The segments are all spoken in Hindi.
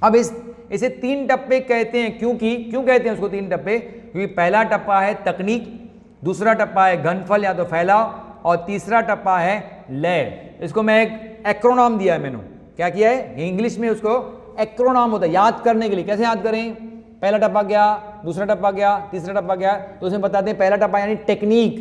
अब इसे 3 टप्पे कहते हैं, क्यों कहते हैं उसको 3 टप्पे? क्योंकि पहला टप्पा है तकनीक, दूसरा टप्पा है घनफल या तो फैलाव, और तीसरा टप्पा है लय। इसको मैं एक एक्रोनाम दिया है, मैंने क्या किया है, इंग्लिश में उसको एक्रोनाम होता है याद करने के लिए। कैसे याद करें? पहला टप्पा क्या, दूसरा टप्पा क्या, तीसरा टप्पा क्या, तो उसमें बताते हैं पहला टप्पा यानी टेक्निक,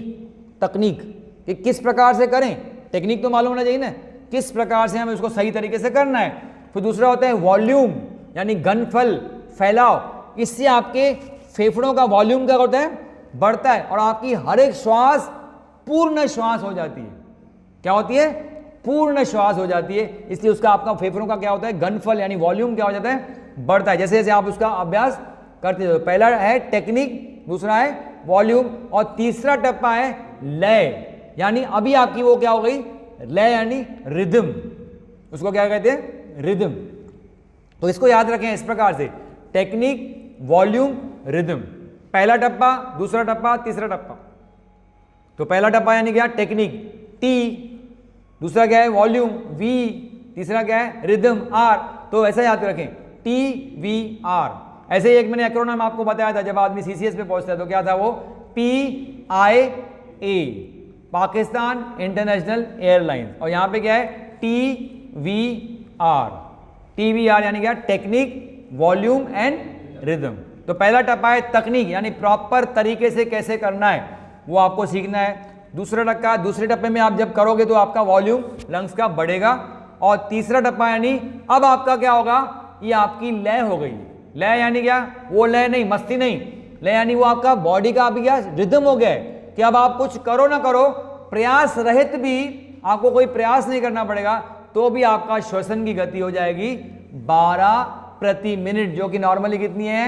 तकनीक कि किस प्रकार से करें, टेक्निक तो मालूम होना चाहिए ना, किस प्रकार से हमें उसको सही तरीके से करना है। फिर दूसरा होता है वॉल्यूम यानी घनफल, फैलाव, इससे आपके फेफड़ों का वॉल्यूम क्या होता है, बढ़ता है, और आपकी हर एक श्वास पूर्ण श्वास हो जाती है। क्या होती है? पूर्ण श्वास हो जाती है, इसलिए उसका आपका फेफड़ों का क्या होता है, घनफल यानी वॉल्यूम क्या हो जाता है, बढ़ता है, जैसे जैसे आप उसका अभ्यास करते हो। पहला है टेक्निक, दूसरा है वॉल्यूम, और तीसरा टप्पा है लय, यानी अभी आपकी वो क्या हो गई, लय यानी रिदम, उसको क्या कहते हैं, रिदम। तो इसको याद रखें इस प्रकार से, टेक्निक, वॉल्यूम, रिदम, पहला टप्पा, दूसरा टप्पा, तीसरा टप्पा। तो पहला टप्पा यानी क्या, टेक्निक टी, दूसरा क्या है वॉल्यूम वी, तीसरा क्या है रिदम आर। तो ऐसा याद रखें टी वी आर। ऐसे ही एक मैंने एक्रोनिम आपको बताया था, जब आदमी सीसीएस पे पहुंचता है तो क्या था वो, PIA, पाकिस्तान इंटरनेशनल एयरलाइंस, और यहां पे क्या है TVR, TVR यानी क्या, टेक्निक, वॉल्यूम एंड रिदम। तो पहला टप्पा है तकनीक यानी प्रॉपर तरीके से कैसे करना है वो आपको सीखना है। दूसरे टप्पे में आप जब करोगे तो आपका वॉल्यूम लंग्स का बढ़ेगा, और तीसरा टप्पा यानी अब आपका क्या होगा, ये आपकी लय हो गई। लय यानी क्या, वो लय नहीं, मस्ती नहीं, लय यानी वो आपका बॉडी का अभी क्या रिदम हो गया है कि अब आप कुछ करो ना करो, प्रयास रहित भी आपको कोई प्रयास नहीं करना पड़ेगा तो भी आपका श्वसन की गति हो जाएगी 12 प्रति मिनट, जो कि नॉर्मली कितनी है,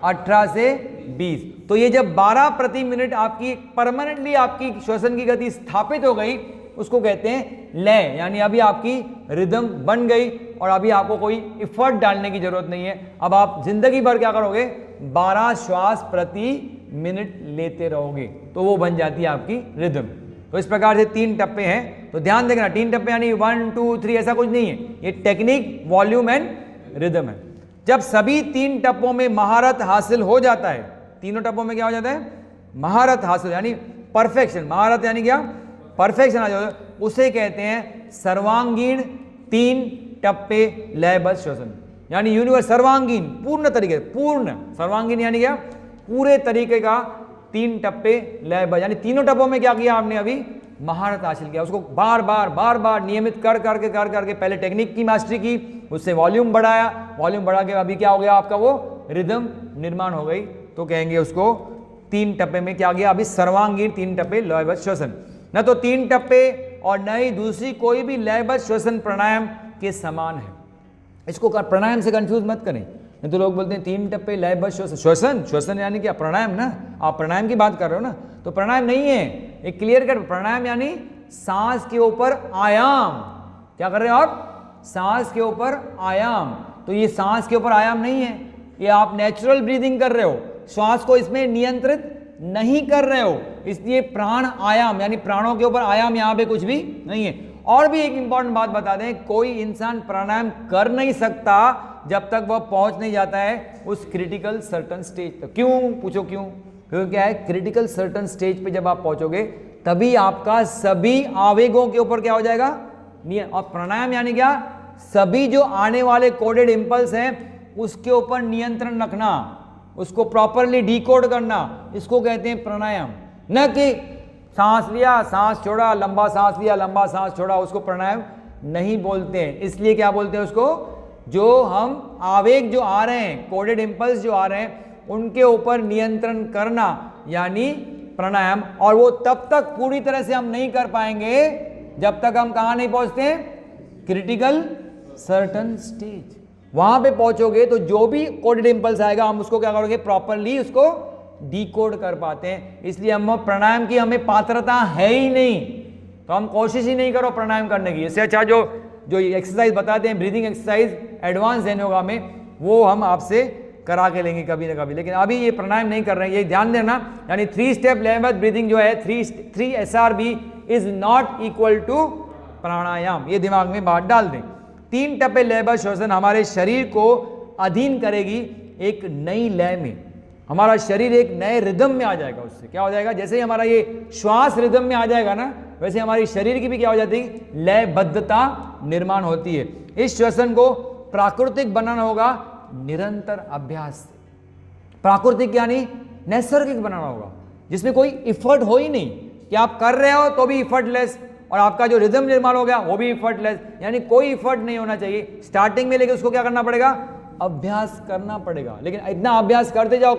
18 से 20। तो ये जब 12 प्रति मिनट आपकी परमानेंटली आपकी श्वसन की गति स्थापित हो गई, उसको कहते हैं लय, यानी अभी आपकी रिदम बन गई और अभी आपको कोई एफर्ट डालने की जरूरत नहीं है। अब आप जिंदगी भर क्या करोगे, 12 श्वास प्रति मिनट लेते रहोगे, तो वो बन जाती है आपकी रिदम। तो इस प्रकार से 3 टप्पे हैं, तो ध्यान देखना 3 टप्पे यानी 1 2 3 ऐसा कुछ नहीं है, ये टेक्निक, वॉल्यूम एंड रिदम है। जब सभी 3 टप्पों में महारत हासिल हो जाता है, तीनों टप्पों में क्या हो जाता है, महारत हासिल यानी परफेक्शन, महारत यानी क्या, परफेक्शन आ जाता है, उसे कहते हैं सर्वांगीण 3 टप्पे लयबद्ध श्वसन, यानी यूनिवर्स सर्वांगीण, पूर्ण तरीके, पूर्ण सर्वांगीण यानी क्या, पूरे तरीके का 3 टप्पे लयबद्ध, यानी तीनों टप्पों में क्या किया आपने, अभी महारत हासिल किया, उसको बार बार नियमित कर करके पहले टेक्निक की मास्टरी की, उससे वॉल्यूम बढ़ाया, वॉल्यूम बढ़ा के अभी क्या हो गया आपका, वो रिदम निर्माण हो गई, तो कहेंगे उसको 3 टप्पे में क्या गया, अभी सर्वांगीण 3 टप्पे लयबद्ध श्वसन। न तो 3 टप्पे और न ही दूसरी कोई भी लयबद्ध श्वसन प्राणायाम के समान है। इसको प्राणायाम से कंफ्यूज मत करें, नहीं तो लोग बोलते हैं 3 टप्पे लयबद्ध श्वसन, श्वसन यानी क्या, प्राणायाम ना, आप प्राणायाम की बात कर रहे हो ना, तो प्राणायाम नहीं है, एक क्लियर कट, प्राणायाम यानी सांस के ऊपर आयाम, क्या कर रहे हो आप, सांस के ऊपर आयाम। तो ये सांस के ऊपर आयाम नहीं है, ये आप नेचुरल ब्रीदिंग कर रहे हो, श्वास को इसमें नियंत्रित नहीं कर रहे हो, इसलिए प्राण आयाम यानी प्राणों के ऊपर आयाम यहाँ पे कुछ भी नहीं है। और भी एक इंपॉर्टेंट बात बता दें, कोई इंसान प्राणायाम कर नहीं सकता जब तक वह पहुंच नहीं जाता है उस क्रिटिकल सर्टन स्टेज तक। क्यों, पूछो क्यों, क्योंकि क्या है, क्रिटिकल सर्टन स्टेज पे जब आप पहुंचोगे तभी आपका सभी आवेगों के ऊपर क्या हो जाएगा, और प्राणायाम यानी क्या, सभी जो आने वाले कोडेड इंपल्स हैं उसके ऊपर नियंत्रण रखना, उसको प्रॉपरली डिकोड करना, इसको कहते हैं प्राणायाम। न कि सांस लिया सांस छोड़ा, लंबा सांस लिया लंबा सांस छोड़ा, उसको प्राणायाम नहीं बोलते हैं। इसलिए क्या बोलते हैं उसको, जो हम आवेग जो आ रहे हैं, कोडेड इंपल्स जो आ रहे हैं, उनके ऊपर नियंत्रण करना यानी प्राणायाम। और वो तब तक पूरी तरह से हम नहीं कर पाएंगे जब तक हम कहां नहीं पहुंचते, क्रिटिकल सर्टन स्टेज। वहां पे पहुंचोगे तो जो भी कोडेड इंपल्स आएगा हम उसको क्या करोगे, प्रॉपरली उसको डिकोड कर पाते हैं। इसलिए हम प्राणायाम की हमें पात्रता है ही नहीं, तो हम कोशिश ही नहीं करो प्राणायाम करने की। इससे अच्छा जो एक्सरसाइज बताते हैं, breathing exercise advance than yoga में, वो हम आपसे करा के लेंगे कभी ना कभी, लेकिन अभी ये प्राणायाम नहीं कर रहे हैं, ये ध्यान देना। यानी 3 स्टेप लयबद्ध ब्रीदिंग जो है, 3 SRB is not equal to pranayama, ये दिमाग में बात डाल दें। 3 टप्पे लयबद्ध श्वसन हमारे शरीर को अधीन करेगी एक नई लय में। हमारा शरीर एक नए रिदम में आ जाएगा। उससे क्या हो जाएगा, जैसे ही हमारा ये श्वास रिदम में आ जाएगा ना, वैसे हमारी शरीर की भी क्या हो जाती है, लयबद्धता निर्माण होती है। इस श्वसन को प्राकृतिक बनाना होगा निरंतर अभ्यास से। प्राकृतिक यानी नैसर्गिक बनाना होगा, जिसमें कोई इफर्ट हो ही नहीं कि आप कर रहे हो तो भी इफर्टलेस, और आपका जो रिदम निर्माण हो गया वो भी इफर्टलेस, यानी कोई इफर्ट नहीं होना चाहिए स्टार्टिंग में। लेकिन उसको क्या करना पड़ेगा, अभ्यास करना पड़ेगा। लेकिन इतना अभ्यास करते जाओ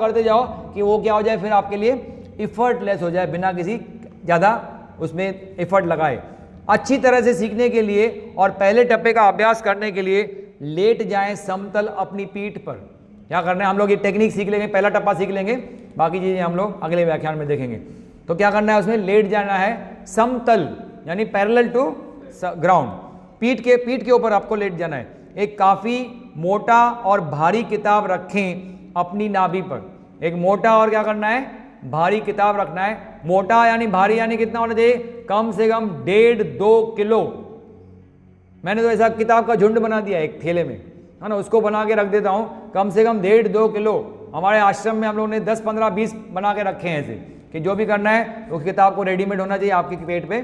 कि वो क्या हो जाए, फिर आपके लिए इफर्टलेस हो जाए, बिना किसी ज़्यादा उसमें इफर्ट लगाए। अच्छी तरह से सीखने के लिए और पहले टप्पे का अभ्यास करने के लिए लेट जाएं समतल अपनी पीठ पर। क्या करना है, हम लोग ये टेक्निक सीख लेंगे, पहला टप्पा सीख लेंगे, बाकी चीज़ें हम लोग अगले व्याख्यान में देखेंगे। तो क्या करना है, उसमें लेट जाना है समतल, यानी पैरेलल टू ग्राउंड। पीठ के ऊपर आपको लेट जाना है। एक काफ़ी मोटा और भारी किताब रखें अपनी नाभि पर। एक मोटा और क्या करना है, भारी किताब रखना है। मोटा यानी भारी यानी कितना होना चाहिए, कम से कम 1.5-2 किलो। मैंने तो ऐसा किताब का झुंड बना दिया एक थैले में, है ना, उसको बना के रख देता हूँ। कम से कम 1.5-2 किलो। हमारे आश्रम में हम लोगों ने 10, 15, 20 बना के रखे हैं ऐसे, कि जो भी करना है उस किताब को रेडीमेड होना चाहिए, आपके पेट पे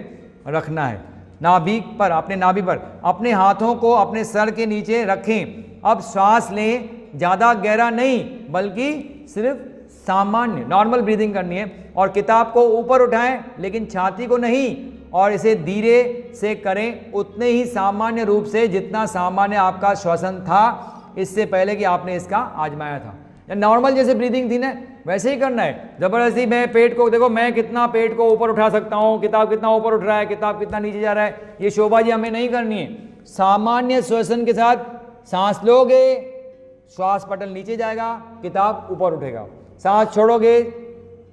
रखना है। नाभि पर, अपने नाभि पर अपने हाथों को अपने सर के नीचे रखें। अब श्वास लें, ज़्यादा गहरा नहीं बल्कि सिर्फ सामान्य नॉर्मल ब्रीदिंग करनी है। और किताब को ऊपर उठाएं, लेकिन छाती को नहीं, और इसे धीरे से करें, उतने ही सामान्य रूप से जितना सामान्य आपका श्वसन था इससे पहले कि आपने इसका आजमाया था। नॉर्मल जैसे ब्रीदिंग थी ना, वैसे ही करना है। जबरदस्ती मैं पेट को, देखो मैं कितना पेट को ऊपर उठा सकता हूँ, किताब कितना ऊपर उठ रहा है, किताब कितना नीचे जा रहा है, ये शोभाजी हमें नहीं करनी है। सामान्य श्वसन के साथ सांस लोगे, श्वास पटल नीचे जाएगा, किताब ऊपर उठेगा। सांस छोड़ोगे,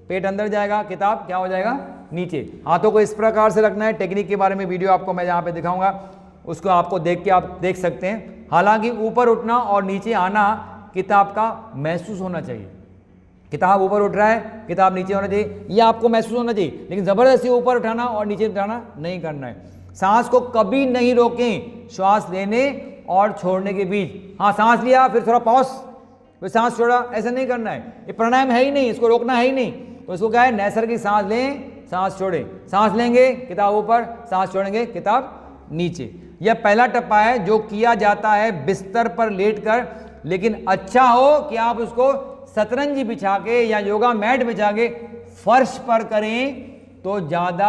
पेट अंदर जाएगा, किताब क्या हो जाएगा, नीचे। हाथों को इस प्रकार से रखना है। टेक्निक के बारे में वीडियो आपको मैं यहाँ पे दिखाऊंगा, उसको आपको देख के आप देख सकते हैं। हालांकि ऊपर उठना और नीचे आना किताब का महसूस होना चाहिए। किताब ऊपर उठ रहा है, किताब नीचे होना चाहिए, ये आपको महसूस होना चाहिए। लेकिन ज़बरदस्ती ऊपर उठाना और नीचे उठाना नहीं करना है। सांस को कभी नहीं रोकें श्वास लेने और छोड़ने के बीच। हाँ, सांस लिया फिर थोड़ा पॉज, फिर सांस छोड़ा, ऐसा नहीं करना है। ये प्राणायाम है ही नहीं, इसको रोकना है ही नहीं। तो इसको क्या है, नैसर्गिक सांस लें, सांस छोड़ें। सांस लेंगे, किताब ऊपर, सांस छोड़ेंगे, किताब नीचे। यह पहला टप्पा है जो किया जाता है बिस्तर पर लेटकर। लेकिन अच्छा हो कि आप उसको शतरंजी बिछा के या योगा मैट बिछा के फर्श पर करें तो ज़्यादा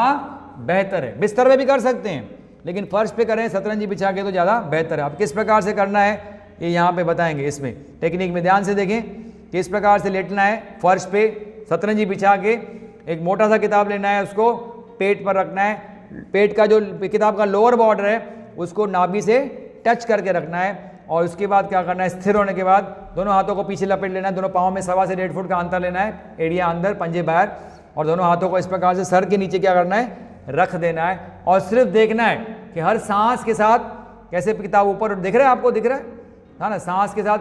बेहतर है। बिस्तर पे भी कर सकते हैं, लेकिन फर्श पे करें शतरंजी बिछा के तो ज़्यादा बेहतर है। अब किस प्रकार से करना है ये यहाँ पे बताएंगे। इसमें टेक्निक में ध्यान से देखें, किस प्रकार से लेटना है। फर्श पे शतरंजी बिछा के एक मोटा सा किताब लेना है, उसको पेट पर रखना है। पेट का जो किताब का लोअर बॉर्डर है उसको नाभि से टच करके रखना है। और उसके बाद क्या करना है, स्थिर होने के बाद दोनों हाथों को पीछे लपेट लेना है। दोनों पाँव में 1.25 से 1.5 फुट का अंतर लेना है, एड़िया अंदर, पंजे बाहर। और दोनों हाथों को इस प्रकार से सर के नीचे क्या करना है, रख देना है। और सिर्फ देखना है कि हर सांस के साथ कैसे किताब ऊपर दिख रहा है, आपको दिख रहा है ना, सांस के साथ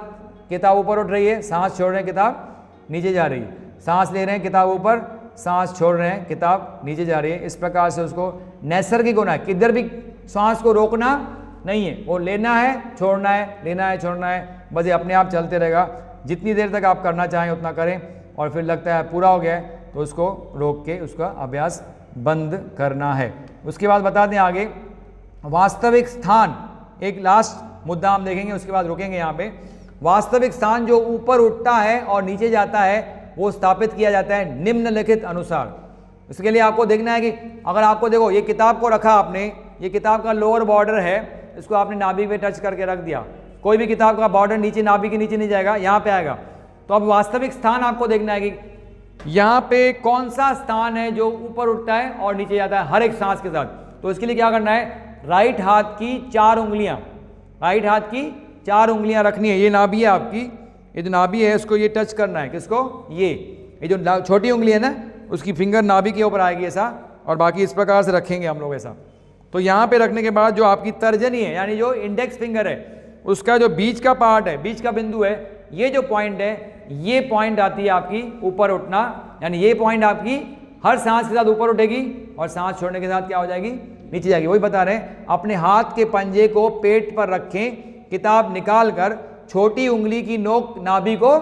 किताब ऊपर उठ रही है, सांस छोड़ रहे हैं, किताब नीचे जा रही है। सांस ले रहे हैं, किताब ऊपर, सांस छोड़ रहे हैं, किताब नीचे जा रही है। इस प्रकार से उसको नैसर्गिक होना है, किधर भी सांस को रोकना नहीं है, वो लेना है, छोड़ना है, लेना है, छोड़ना है, बस ये अपने आप चलते रहेगा। जितनी देर तक आप करना चाहें उतना करें, और फिर लगता है पूरा हो गया है तो उसको रोक के उसका अभ्यास बंद करना है। उसके बाद बता दें आगे, वास्तविक स्थान, एक लास्ट मुद्दा हम देखेंगे, उसके बाद रुकेंगे यहाँ पे। वास्तविक स्थान जो ऊपर उठता है और नीचे जाता है वो स्थापित किया जाता है निम्नलिखित अनुसार। इसके लिए आपको देखना है कि अगर आपको देखो ये किताब को रखा आपने, ये किताब का लोअर बॉर्डर है, इसको आपने नाभि पे टच करके रख दिया। कोई भी किताब का बॉर्डर नीचे नाभि के नीचे नहीं जाएगा, यहाँ पे आएगा। तो अब वास्तविक स्थान आपको देखना है कि यहाँ पे कौन सा स्थान है जो ऊपर उठता है और नीचे जाता है हर एक सांस के साथ। तो इसके लिए क्या करना है, राइट हाथ की 4 उंगलियां, राइट हाथ की 4 उंगलियां रखनी है। ये नाभि है आपकी, ये जो नाभि है इसको ये टच करना है, किसको, ये जो छोटी उंगली है ना उसकी फिंगर नाभि के ऊपर आएगी ऐसा, और बाकी इस प्रकार से रखेंगे हम लोग ऐसा। तो यहाँ पे रखने के बाद जो आपकी तर्जनी है, यानी जो इंडेक्स फिंगर है, उसका जो बीच का पार्ट है, बीच का बिंदु है, ये जो पॉइंट है, ये पॉइंट आती है आपकी ऊपर उठना। यानी ये पॉइंट आपकी हर सांस के साथ ऊपर उठेगी और सांस छोड़ने के साथ क्या हो जाएगी, नीचे जाएगी। वही बता रहे हैं, अपने हाथ के पंजे को पेट पर रखें, किताब निकाल कर छोटी उंगली की नोक नाभि को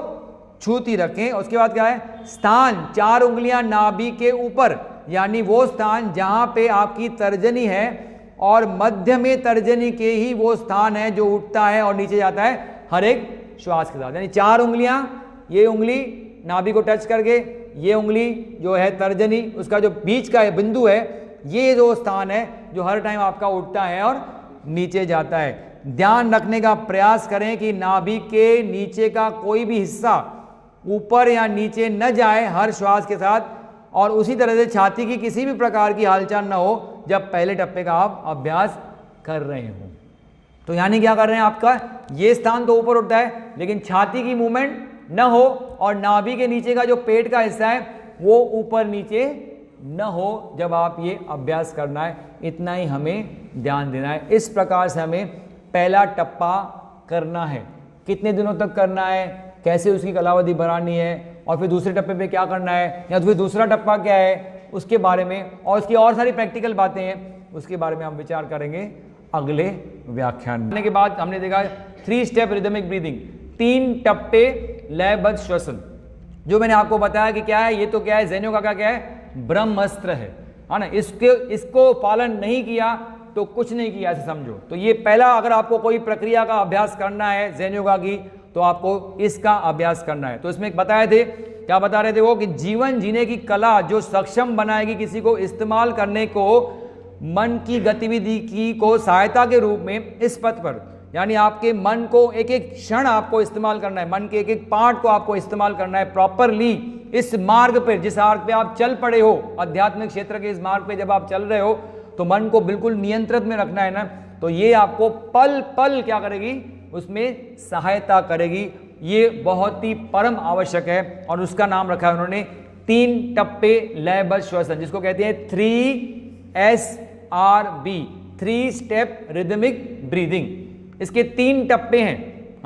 छूती रखें। उसके बाद क्या है, स्थान 4 उंगलियां नाभि के ऊपर, यानी वो स्थान जहां पे आपकी तर्जनी है और मध्य में तर्जनी के ही वो स्थान है जो उठता है और नीचे जाता है हर एक श्वास के साथ। यानी 4 उंगलियां, ये उंगली नाभि को टच करके, ये उंगली जो है तर्जनी, उसका जो बीच का बिंदु है, ये जो स्थान है जो हर टाइम आपका उठता है और नीचे जाता है। ध्यान रखने का प्रयास करें कि नाभि के नीचे का कोई भी हिस्सा ऊपर या नीचे न जाए हर श्वास के साथ, और उसी तरह से छाती की किसी भी प्रकार की हालचाल ना हो जब पहले टप्पे का आप अभ्यास कर रहे हो। तो यानी क्या कर रहे हैं, आपका ये स्थान तो ऊपर उठता है लेकिन छाती की मूवमेंट न हो और नाभि के नीचे का जो पेट का हिस्सा है वो ऊपर नीचे न हो जब आप ये अभ्यास करना है। इतना ही हमें ध्यान देना है। इस प्रकार से हमें पहला टप्पा करना है। कितने दिनों तक करना है, कैसे उसकी कालावधि बढ़ानी है, और फिर दूसरे टप्पे पे क्या करना है, या फिर दूसरा टप्पा क्या है, उसके बारे में और उसकी और सारी प्रैक्टिकल बातें हैं, उसके बारे में हम विचार करेंगे अगले व्याख्यान के बाद। हमने देखा 3 स्टेप रिदमिक ब्रीदिंग, 3 टप्पे लयबद्ध श्वसन, जो मैंने आपको बताया कि क्या है, ये तो क्या है, ज़ेनियो का क्या है, ब्रह्मास्त्र है ना। इसको पालन नहीं किया तो कुछ नहीं किया, ऐसे समझो। तो ये पहला, अगर आपको कोई प्रक्रिया का अभ्यास करना है ज़ेन योगा की, तो आपको इसका अभ्यास करना है। तो इसमें बताए थे, क्या बता रहे थे वो, कि जीवन जीने की कला जो सक्षम बनाएगी किसी को इस्तेमाल करने को मन की गतिविधि की को सहायता के रूप में इस पथ पर, यानी आपके मन को एक एक क्षण आपको इस्तेमाल करना है, मन के एक एक पार्ट को आपको इस्तेमाल करना है प्रॉपरली। इस मार्ग पे, जिस मार्ग पे आप चल पड़े हो, आध्यात्मिक क्षेत्र के इस मार्ग पे जब आप चल रहे हो, तो मन को बिल्कुल नियंत्रित में रखना है ना। तो ये आपको पल पल क्या करेगी, उसमें सहायता करेगी। ये बहुत ही परम आवश्यक है, और उसका नाम रखा है उन्होंने 3 टप्पे लयबद्ध श्वसन, जिसको कहते हैं 3SRB, 3 स्टेप रिदमिक ब्रीदिंग। इसके 3 टप्पे हैं,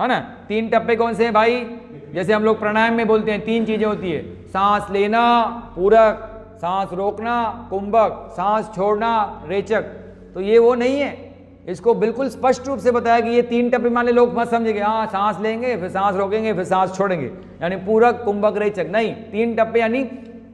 है ना। 3 टप्पे कौन से हैं भाई, जैसे हम लोग प्राणायाम में बोलते हैं 3 चीजें होती है, सांस लेना पूरक, सांस रोकना कुंभक, सांस छोड़ना रेचक। तो ये वो नहीं है, इसको बिल्कुल स्पष्ट रूप से बताया कि ये 3 टप्पे, मान ले लोग मत समझेंगे, हाँ सांस लेंगे फिर सांस रोकेंगे फिर सांस छोड़ेंगे, यानी पूरक कुंभक रेचक नहीं। 3 टप्पे यानी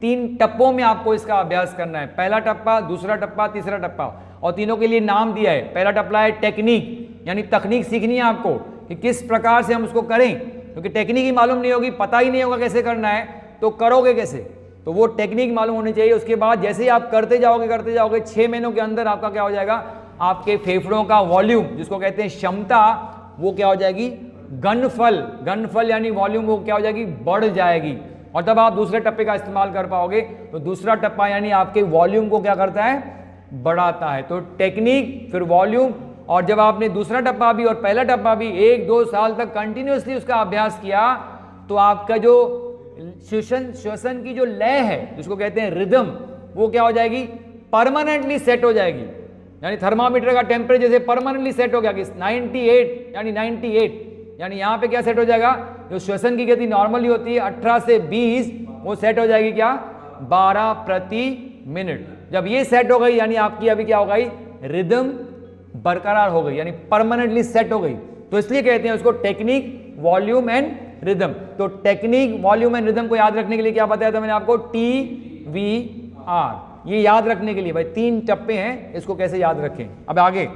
3 टप्पों में आपको इसका अभ्यास करना है। पहला टप्पा, दूसरा टप्पा, तीसरा टप्पा, और तीनों के लिए नाम दिया है। पहला टप्पा है टेक्निक, यानी तकनीक सीखनी है आपको कि किस प्रकार से हम उसको करें, क्योंकि टेक्निक ही मालूम नहीं होगी, पता ही नहीं होगा कैसे करना है, तो करोगे कैसे, तो वो टेक्निक मालूम होनी चाहिए। उसके बाद जैसे ही आप करते जाओगे 6 महीनों के अंदर आपका क्या हो जाएगा, आपके फेफड़ों का वॉल्यूम, जिसको कहते हैं क्षमता, वो क्या हो जाएगी, घनफल यानी वॉल्यूम, वो क्या हो जाएगी, बढ़ जाएगी। और तब आप दूसरे टप्पे का इस्तेमाल कर पाओगे। तो दूसरा टप्पा यानी आपके वॉल्यूम को क्या करता है, बढ़ाता है। तो टेक्निक, फिर वॉल्यूम, और जब आपने दूसरा टप्पा भी और पहला टप्पा भी 1-2 साल तक कंटिन्यूसली उसका अभ्यास किया, तो आपका जो श्वसन की जो लय है, जिसको कहते हैं रिदम, वो क्या हो जाएगी, परमानेंटली सेट हो जाएगी। यानी थर्मामीटर का टेम्परेचर जैसे परमानेंटली सेट हो गया कि 98 यानी 98, यानी यहाँ पे क्या सेट हो जाएगा, जो श्वसन की गति नॉर्मली होती है 18 से 20, वो सेट हो जाएगी क्या, 12 प्रति मिनट। जब ये सेट हो गई, यानी आपकी अभी क्या हो गई, रिदम बरकरार हो गई, यानी परमानेंटली सेट हो गई। तो इसलिए कहते हैं उसको टेक्निक, वॉल्यूम एंड रिदम। तो टेक्निक, वॉल्यूम एंड रिदम को याद रखने के लिए क्या बताया था मैंने आपको, TVR, ये याद रखने के लिए भाई 3 टप्पे हैं, इसको कैसे याद रखें। अब आगे,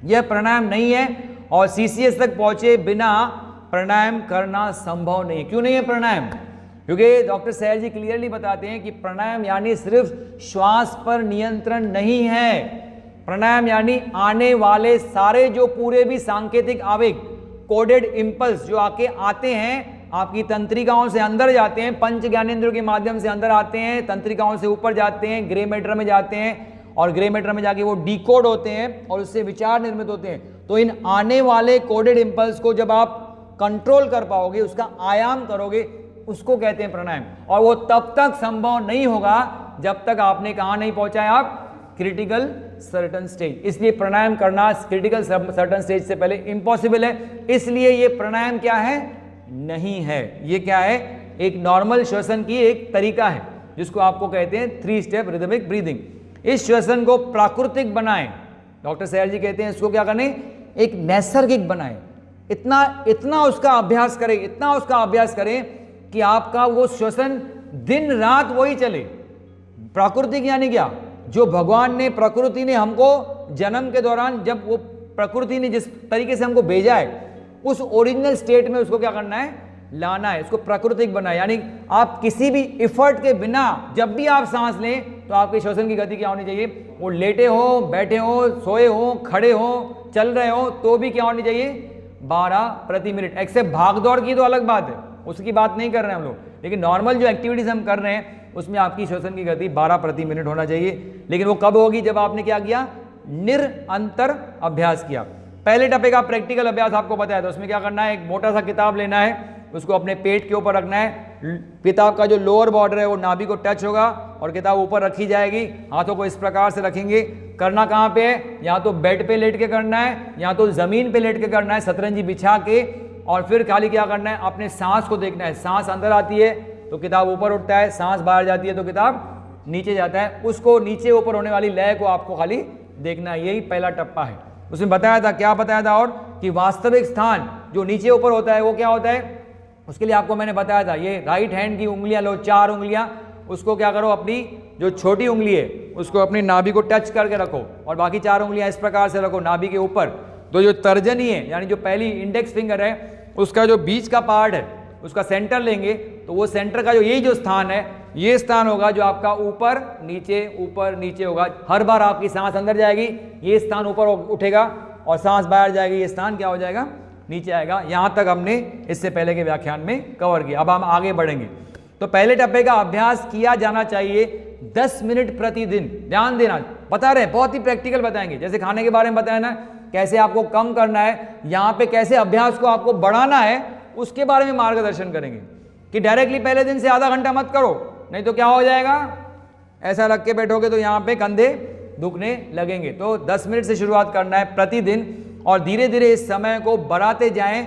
यह प्राणायाम नहीं है और CCS तक पहुंचे बिना प्राणायाम करना संभव नहीं। क्यों नहीं है प्राणायाम, क्योंकि डॉक्टर सैर जी क्लियरली बताते हैं कि प्राणायाम यानी सिर्फ श्वास पर नियंत्रण नहीं है। प्राणायाम यानी आने वाले सारे जो पूरे भी सांकेतिक आवेग, कोडेड इंपल्स जो आते हैं, आपकी तंत्रिकाओं से अंदर जाते हैं, पंच ज्ञानेंद्रियों के माध्यम से अंदर आते हैं, तंत्रिकाओं से ऊपर जाते हैं, ग्रे मैटर में जाते हैं, और ग्रे मैटर में जाके वो डिकोड होते हैं और उससे विचार निर्मित होते हैं। तो इन आने वाले कोडेड इंपल्स को जब आप कंट्रोल कर पाओगे, उसका आयाम करोगे, उसको कहते हैं प्राणायाम। और वो तब तक संभव नहीं होगा जब तक आपने कहाँ नहीं पहुंचा है, आप क्रिटिकल सर्टन स्टेज। इसलिए प्राणायाम करना क्रिटिकल सर्टन स्टेज से पहले इम्पॉसिबल है। इसलिए ये प्राणायाम क्या है, नहीं है, ये क्या है, एक नॉर्मल श्वसन की एक तरीका है, जिसको आपको कहते हैं 3 स्टेप रिदमिक ब्रीदिंग। इस श्वसन को प्राकृतिक बनाएं। डॉक्टर सैर जी कहते हैं इसको क्या करें, एक नैसर्गिक बनाएं। इतना उसका अभ्यास करें, इतना उसका अभ्यास करें कि आपका वो श्वसन दिन रात वही चले। प्राकृतिक यानी क्या, जो भगवान ने, प्रकृति ने हमको जन्म के दौरान, जब वो प्रकृति ने जिस तरीके से हमको भेजा है उस ओरिजिनल स्टेट में उसको क्या करना है, लाना है, उसको प्राकृतिक बनाए। यानी आप किसी भी इफर्ट के बिना जब भी आप सांस लें तो आपके श्वसन की गति क्या होनी चाहिए, वो लेटे हो, बैठे हो, सोए हो, खड़े हो, चल रहे हो, तो भी क्या होनी चाहिए, 12 प्रति मिनट। एक्सेप्ट भाग दौड़ की तो अलग बात है, उसकी बात नहीं कर रहे हैं हम लोग, लेकिन नॉर्मल जो एक्टिविटीज हम कर रहे हैं उसमें आपकी श्वसन की गति 12 प्रति मिनट होना चाहिए। लेकिन वो कब होगी, जब आपने क्या किया, निरंतर अभ्यास किया। पहले टप्पे का प्रैक्टिकल अभ्यास आपको बताया था, उसमें क्या करना है, एक मोटा सा किताब लेना है, उसको अपने पेट के ऊपर रखना है, किताब का जो लोअर बॉर्डर है वो नाभि को टच होगा और किताब ऊपर रखी जाएगी। हाथों को इस प्रकार से रखेंगे। करना कहाँ पे है, या तो बेड पे लेट के करना है या तो जमीन पे लेट के करना है, सतरंजी बिछा के। और फिर खाली क्या करना है, अपने सांस को देखना है। सांस अंदर आती है तो किताब ऊपर उठता है, सांस बाहर जाती है तो किताब नीचे जाता है। उसको नीचे ऊपर होने वाली लय को आपको खाली देखना है। यही पहला टप्पा है। उसमें बताया था, क्या बताया था, और कि वास्तविक स्थान जो नीचे ऊपर होता है वो क्या होता है, उसके लिए आपको मैंने बताया था, ये राइट हैंड की उंगलियां लो, 4 उंगलियां, उसको क्या करो, अपनी जो छोटी उंगली है उसको अपनी नाभि को टच करके रखो और बाकी 4 उंगलियां इस प्रकार से रखो नाभि के ऊपर। तो जो तर्जनी है यानी जो पहली इंडेक्स फिंगर है उसका जो बीच का पार्ट है उसका सेंटर लेंगे, तो वो सेंटर का जो यही जो स्थान है, ये स्थान होगा जो आपका ऊपर नीचे होगा। हर बार आपकी सांस अंदर जाएगी, ये स्थान ऊपर उठेगा और सांस बाहर जाएगी, ये स्थान क्या हो जाएगा, नीचे आएगा। यहां तक हमने इससे पहले के व्याख्यान में कवर किया। अब हम आगे बढ़ेंगे। तो पहले टप्पे का अभ्यास किया जाना चाहिए 10 मिनट प्रतिदिन। ध्यान देना, बता रहे हैं, बहुत ही प्रैक्टिकल बताएंगे। जैसे खाने के बारे में बताया ना, कैसे आपको कम करना है, यहाँ पे कैसे अभ्यास को आपको बढ़ाना है, उसके बारे में मार्गदर्शन करेंगे। कि डायरेक्टली पहले दिन से आधा घंटा मत करो, नहीं तो क्या हो जाएगा, ऐसा रख के बैठोगे तो यहाँ पे कंधे दुखने लगेंगे। तो 10 मिनट से शुरुआत करना है प्रतिदिन और धीरे धीरे इस समय को बढ़ाते जाएं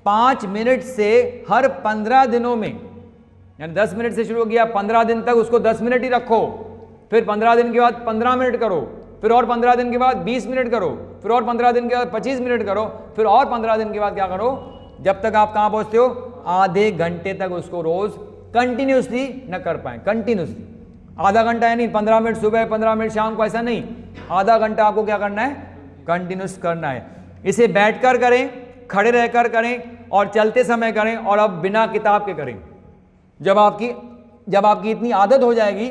5 मिनट से हर 15 दिनों में। यानी 10 मिनट से शुरू किया, 15 दिन तक उसको 10 मिनट ही रखो, फिर 15 दिन के बाद 15 मिनट करो, फिर और 15 दिन के बाद 20 मिनट करो, फिर और 15 दिन के बाद 25 मिनट करो, फिर और 15 दिन के बाद क्या करो, जब तक आप कहाँ पहुँचते हो, आधे घंटे तक उसको रोज कंटिन्यूसली न कर पाए। कंटिन्यूसली आधा घंटा यानी 15 मिनट सुबह, 15 मिनट शाम को, ऐसा नहीं, आधा घंटा आपको क्या करना है, कंटिन्यूस करना है। इसे बैठकर करें, खड़े रहकर करें और चलते समय करें, और अब बिना किताब के करें। जब आपकी इतनी आदत हो जाएगी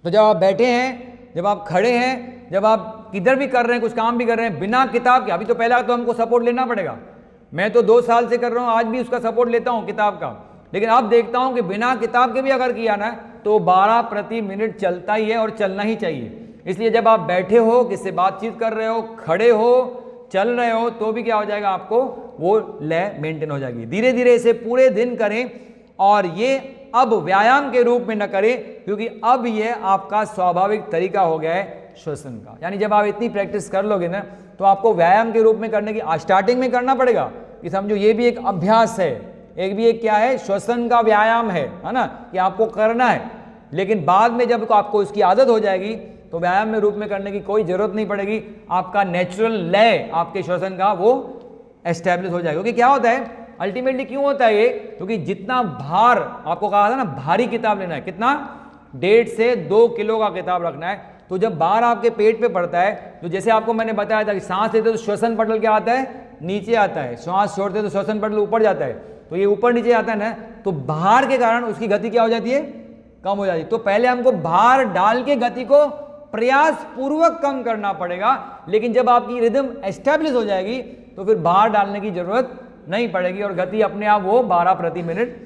तो जब आप बैठे हैं, जब आप खड़े हैं, जब आप किधर भी कर रहे हैं, कुछ काम भी कर रहे हैं, बिना किताब के, अभी तो पहला तो हमको सपोर्ट लेना पड़ेगा। मैं तो 2 साल से कर रहा हूं, आज भी उसका सपोर्ट लेता हूं किताब का, लेकिन अब देखता हूं कि बिना किताब के भी अगर किया ना तो 12 प्रति मिनट चलता ही है और चलना ही चाहिए। इसलिए जब आप बैठे हो, किससे बातचीत कर रहे हो, खड़े हो, चल रहे हो, तो भी क्या हो जाएगा, आपको वो लय मेंटेन हो जाएगी। धीरे धीरे इसे पूरे दिन करें और ये अब व्यायाम के रूप में न करें, क्योंकि अब ये आपका स्वाभाविक तरीका हो गया है श्वसन का। यानी जब आप इतनी प्रैक्टिस कर लोगे ना तो आपको व्यायाम के रूप में करने की स्टार्टिंग में करना पड़ेगा कि समझो ये भी एक अभ्यास है, एक क्या है, श्वसन का व्यायाम है ना, कि आपको करना है। लेकिन बाद में जब आपको इसकी आदत हो जाएगी तो व्यायाम में रूप में करने की कोई जरूरत नहीं पड़ेगी। आपका नेचुरल लय आपके श्वसन का वो एस्टेब्लिश हो जाएगा। क्योंकि क्या होता है, अल्टीमेटली क्यों होता है ये, क्योंकि जितना भार आपको कहा था ना, भारी किताब लेना है, कितना, 1.5 से 2 किलो का किताब रखना है। तो जब भार आपके पेट पे पड़ता है, तो जैसे आपको मैंने बताया था कि सांस लेते तो श्वसन पटल क्या आता है, नीचे आता है, श्वास छोड़ते तो श्वसन पटल ऊपर जाता है, तो ये ऊपर नीचे आता है ना, तो भार के कारण उसकी गति क्या हो जाती है, कम हो जाती है। तो पहले हमको भार डाल के गति को प्रयास पूर्वक कम करना पड़ेगा, लेकिन जब आपकी रिदम एस्टेब्लिश हो जाएगी तो फिर भार डालने की जरूरत नहीं पड़ेगी और गति अपने आप वो 12 प्रति मिनट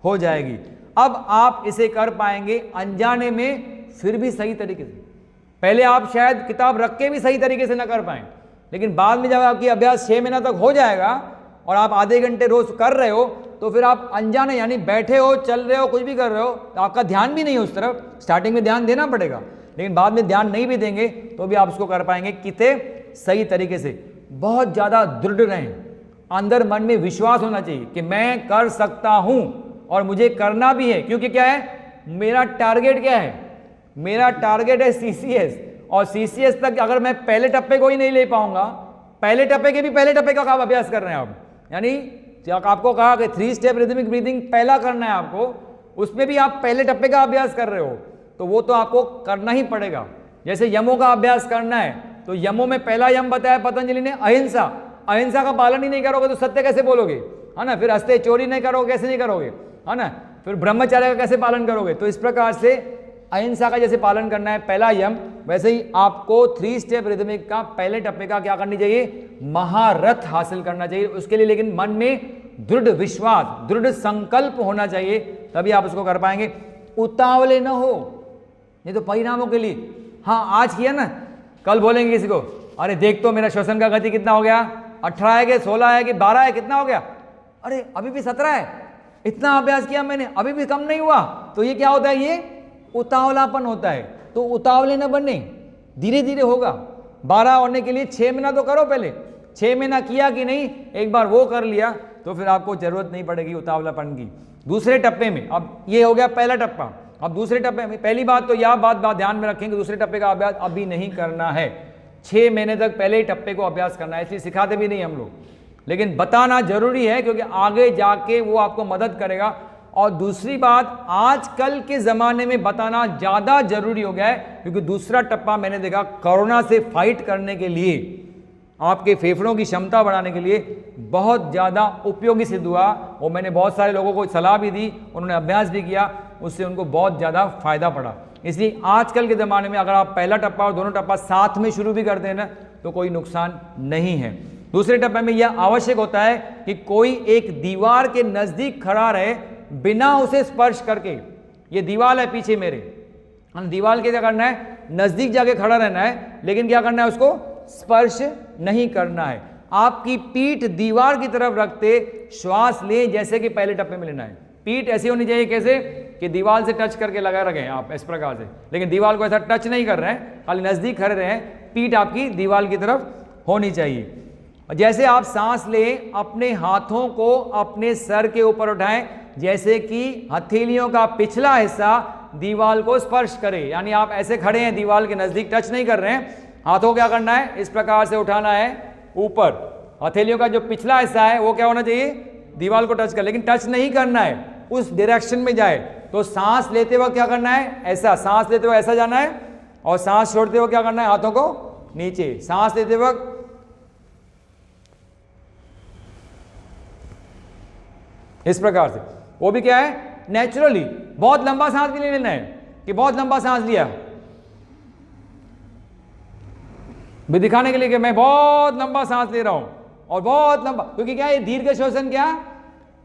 हो जाएगी। अब आप इसे कर पाएंगे अनजाने में, फिर भी सही तरीके से। पहले आप शायद किताब रख के भी सही तरीके से ना कर पाए, लेकिन बाद में जब आपकी अभ्यास 6 महीना तक हो जाएगा और आप आधे घंटे रोज कर रहे हो, तो फिर आप अनजाने यानी बैठे हो, चल रहे हो, कुछ भी कर रहे हो, तो आपका ध्यान भी नहीं है उस तरफ। स्टार्टिंग में ध्यान देना पड़ेगा, लेकिन बाद में ध्यान नहीं भी देंगे तो भी आप उसको कर पाएंगे कितने सही तरीके से। बहुत ज़्यादा दृढ़ रहें, अंदर मन में विश्वास होना चाहिए कि मैं कर सकता हूं और मुझे करना भी है। क्योंकि क्या है, मेरा टारगेट क्या है, मेरा टारगेट है सीसीएस, और सीसीएस तक अगर मैं पहले टप्पे को ही नहीं ले पाऊंगा, पहले टप्पे के भी पहले टप्पे का आप अभ्यास कर रहे हैं आप, यानी आपको कहा कि 3 स्टेप रिदमिक ब्रीदिंग पहला करना है आपको, उसमें भी आप पहले टप्पे का अभ्यास कर रहे हो, तो वो तो आपको करना ही पड़ेगा। जैसे यमों का अभ्यास करना है, तो यमों में पहला यम बताया पतंजलि ने अहिंसा, अहिंसा का पालन ही नहीं करोगे तो सत्य कैसे बोलोगे, है ना। फिर अस्ते चोरी नहीं करोगे, कैसे नहीं करोगे, है ना। फिर ब्रह्मचर्य का कैसे पालन करोगे। तो इस प्रकार से अहिंसा का जैसे पालन करना है पहला यम, वैसे ही आपको 3 स्टेप रिदमिक का पहले टप्पे का क्या करनी चाहिए, महारथ हासिल करना चाहिए। उसके लिए लेकिन मन में दृढ़ विश्वास, दृढ़ संकल्प होना चाहिए, तभी आप उसको कर पाएंगे। उतावले न हो, नहीं तो परिणामों के लिए, हाँ आज किया ना, कल बोलेंगे किसी को, अरे देख तो मेरा श्वसन का गति कितना हो गया, 18 है कि 16 है कि 12 है, कितना हो गया, अरे अभी भी 17 है, इतना अभ्यास किया मैंने अभी भी कम नहीं हुआ। तो ये क्या होता है, ये उतावलापन होता है। तो उतावले न बने, धीरे धीरे होगा। 12 होने के लिए 6 महीना तो करो, पहले 6 महीना किया कि नहीं, एक बार वो कर लिया तो फिर आपको जरूरत नहीं पड़ेगी उतावलापन की। दूसरे टप्पे में, अब ये हो गया पहला टप्पा, अब दूसरे टप्पे में पहली बात तो यह बात ध्यान में रखेंगे, दूसरे टप्पे का अभ्यास अभी नहीं करना है, 6 महीने तक पहले ही टप्पे को अभ्यास करना है, इसलिए सिखाते भी नहीं हम लोग, लेकिन बताना जरूरी है क्योंकि आगे जाके वो आपको मदद करेगा। और दूसरी बात, आजकल के ज़माने में बताना ज़्यादा जरूरी हो गया है, क्योंकि दूसरा टप्पा मैंने देखा कोरोना से फाइट करने के लिए, आपके फेफड़ों की क्षमता बढ़ाने के लिए बहुत ज़्यादा उपयोगी सिद्ध हुआ। और मैंने बहुत सारे लोगों को सलाह भी दी, उन्होंने अभ्यास भी किया, उससे उनको बहुत ज़्यादा फायदा पड़ा। इसलिए आजकल के ज़माने में अगर आप पहला टप्पा और दोनों टप्पा साथ में शुरू भी करते हैं ना, तो कोई नुकसान नहीं है। दूसरे टप्पे में यह आवश्यक होता है कि कोई एक दीवार के नज़दीक खड़ा रहे बिना उसे स्पर्श करके। ये दीवार है पीछे मेरे, दीवार के क्या करना है, नज़दीक जाके खड़ा रहना है, लेकिन क्या करना है, उसको स्पर्श नहीं करना है। आपकी पीठ दीवार की तरफ रखते श्वास लें जैसे कि पहले टप्पे में लेना है। पीठ ऐसी होनी चाहिए कैसे कि दीवार से टच करके लगा रखें आप इस प्रकार से, लेकिन दीवार को ऐसा टच नहीं कर रहे हैं, खाली नज़दीक खड़े रहे हैं, पीठ आपकी दीवार की तरफ होनी चाहिए। जैसे आप सांस लें, अपने हाथों को अपने सर के ऊपर उठाएं जैसे कि हथेलियों का पिछला हिस्सा दीवार को स्पर्श करे, यानी आप ऐसे खड़े हैं, दीवार के नज़दीक टच नहीं कर रहे हैं, हाथों क्या करना है, इस प्रकार से उठाना है ऊपर, हथेलियों का जो पिछला हिस्सा है वो क्या होना चाहिए, दीवार को टच कर, लेकिन टच नहीं करना है, उस डायरेक्शन में जाए। तो सांस लेते वक्त क्या करना है, ऐसा सांस लेते वक्त ऐसा जाना है, और सांस छोड़ते वक्त क्या करना है, हाथों को नीचे। सांस लेते वक्त इस प्रकार से, वो भी क्या है, नेचुरली। बहुत लंबा सांस भी नहीं लेना है कि बहुत लंबा सांस लिया भी दिखाने के लिए कि मैं बहुत लंबा सांस ले रहा हूं और बहुत लंबा, क्योंकि क्या है, दीर्घ श्वसन क्या